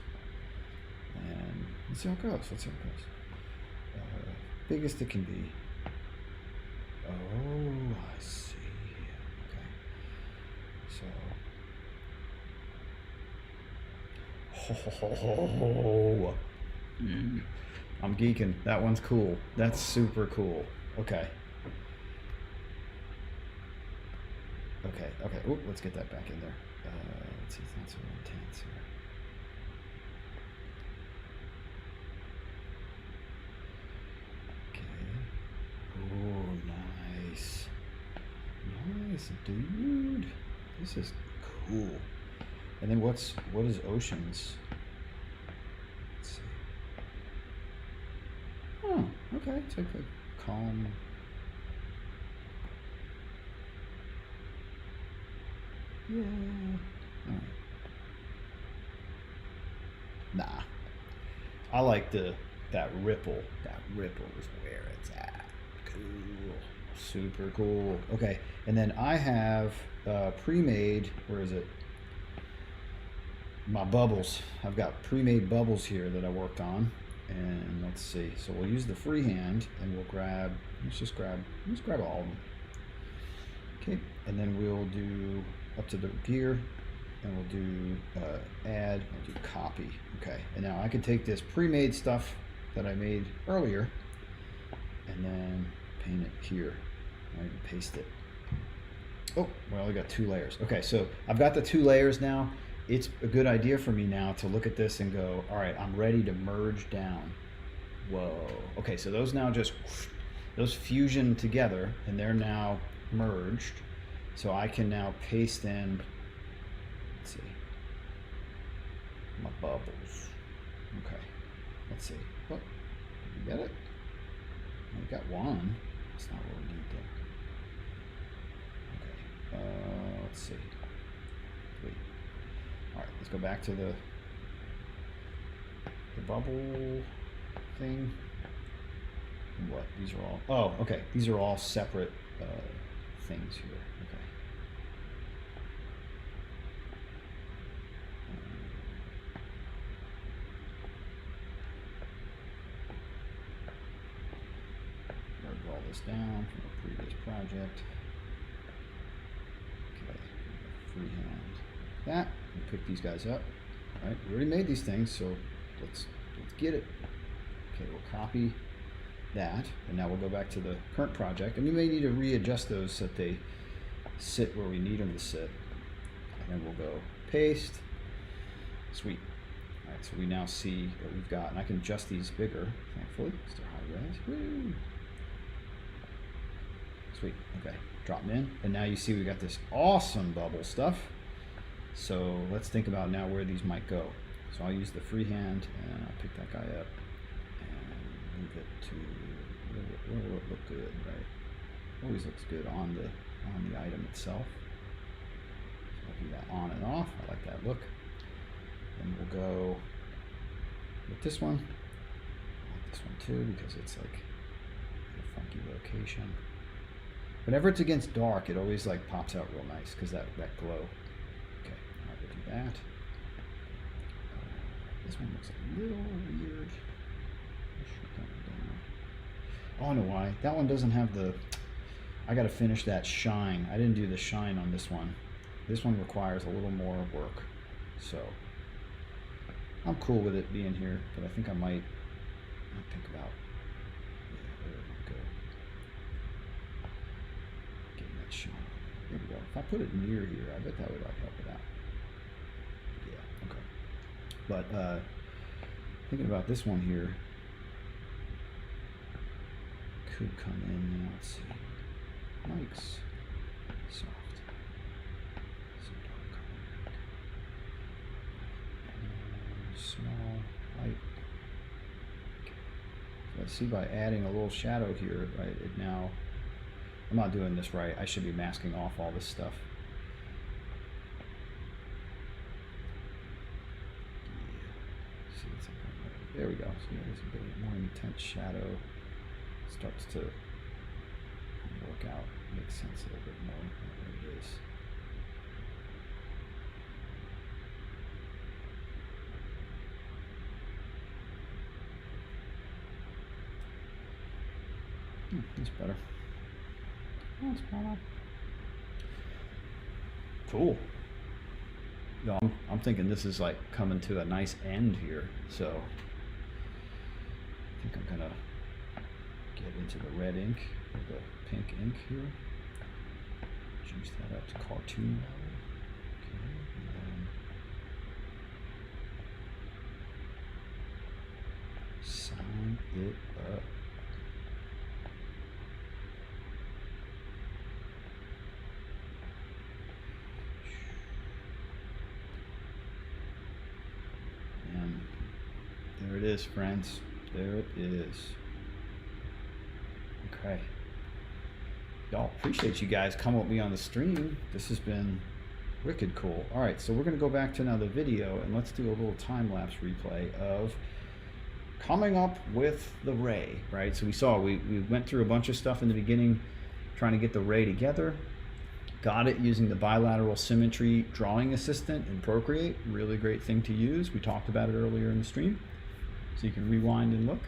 And let's see how it goes. Let's see how it goes. Biggest it can be. Oh, I see. Okay. So. I'm geeking. That one's cool. That's super cool. Okay. Okay. Oop, let's get that back in there. Let's see, it's not so intense here. Oh, nice. Nice, dude. This is cool. And then what is oceans? Let's see. Oh, okay. It's like a calm. Yeah. All right. Nah. I like that ripple. That ripple is where it's at. Cool. Super cool. Okay. And then I have pre-made, where is it? My bubbles. I've got pre-made bubbles here that I worked on. And let's see. So we'll use the freehand and we'll grab, let's grab all of them. Okay. And then we'll do up to the gear and we'll do add, we'll do copy. Okay. And now I can take this pre-made stuff that I made earlier and then paint it here. I can paste it. Oh, well, I got 2 layers. Okay, so I've got the 2 layers now. It's a good idea for me now to look at this and go, all right, I'm ready to merge down. Whoa. Okay, so those now just, those fusion together and they're now merged. So I can now paste in, let's see, my bubbles. Okay, let's see. Oh, you get it? We got one. That's not what we need though. Okay, let's see. Wait. All right, let's go back to the bubble thing. What? These are all. Oh, okay. These are all separate things here. Okay. Write all this down from a previous project. Okay. Freehand. That. We'll pick these guys up. All right. We already made these things, so let's get it. Okay. We'll copy that, and now we'll go back to the current project, and we may need to readjust those so that they sit where we need them to sit. And then we'll go paste. Sweet. All right, so we now see what we've got, and I can adjust these bigger, thankfully. Still high res. Woo. Sweet. Okay, drop them in, and now you see we got this awesome bubble stuff. So let's think about now where these might go. So I'll use the freehand, and I'll pick that guy up and move it to where will it look good, right? Always looks good on the item itself. So I'll do that on and off. I like that look. Then we'll go with this one. I like this one too because it's like a funky location. Whenever it's against dark, it always like pops out real nice because that glow. Okay, all right, we'll do that. This one looks a little weird. Oh, I know why. That one doesn't have the, I gotta finish that shine. I didn't do the shine on this one. This one requires a little more work. So, I'm cool with it being here, but I think I might think about, yeah, where we go. Getting that shine. There we go. If I put it near here, I bet that would like help it out. Yeah, okay. But, thinking about this one here, could come in now. Let's see. Mike's soft. Some dark color. Small, light. Okay. So let's see, by adding a little shadow here, right? It now, I'm not doing this right. I should be masking off all this stuff. see it's like, there we go. So there's a bit more intense shadow. Starts to work out, makes sense a little bit more. There it is. That's better. That's better. Cool. No, I'm thinking this is like coming to a nice end here. So I think I'm gonna get into the red ink or the pink ink here. Juice that up to cartoon level. Okay, and then sign it up. There it is, friends. There it is. Okay. Y'all, appreciate you guys coming with me on the stream. This has been wicked cool. All right, so we're going to go back to another video, and let's do a little time-lapse replay of coming up with the ray, right? So we went through a bunch of stuff in the beginning, trying to get the ray together. Got it using the bilateral symmetry drawing assistant in Procreate. Really great thing to use. We talked about it earlier in the stream. So you can rewind and look.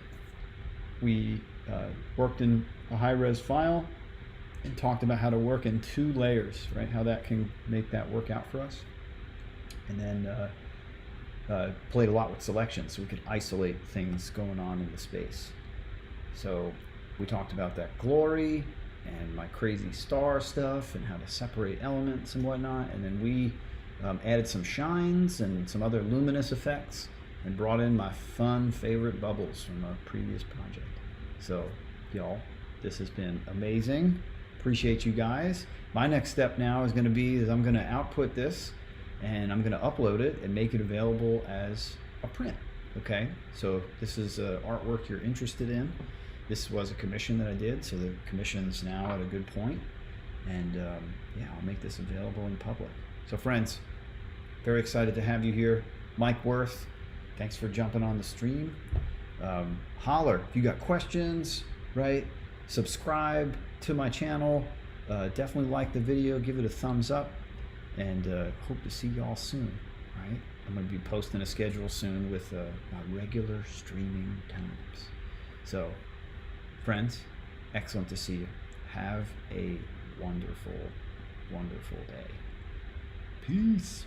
We worked in a high-res file and talked about how to work in 2 layers, right? How that can make that work out for us. And then played a lot with selection so we could isolate things going on in the space. So we talked about that glory and my crazy star stuff and how to separate elements and whatnot. And then we added some shines and some other luminous effects and brought in my fun favorite bubbles from a previous project. So y'all, this has been amazing. Appreciate you guys. My next step now is going to be I'm going to output this and I'm going to upload it and make it available as a print. Okay, so if this is artwork you're interested in. This was a commission that I did, so the commission's now at a good point. And yeah, I'll make this available in public. So friends, very excited to have you here. Mike Worth, thanks for jumping on the stream. Holler if you got questions, right? Subscribe to my channel. Definitely like the video, give it a thumbs up, and hope to see y'all soon, right? I'm going to be posting a schedule soon with my regular streaming times. So, friends, excellent to see you. Have a wonderful, wonderful day. Peace.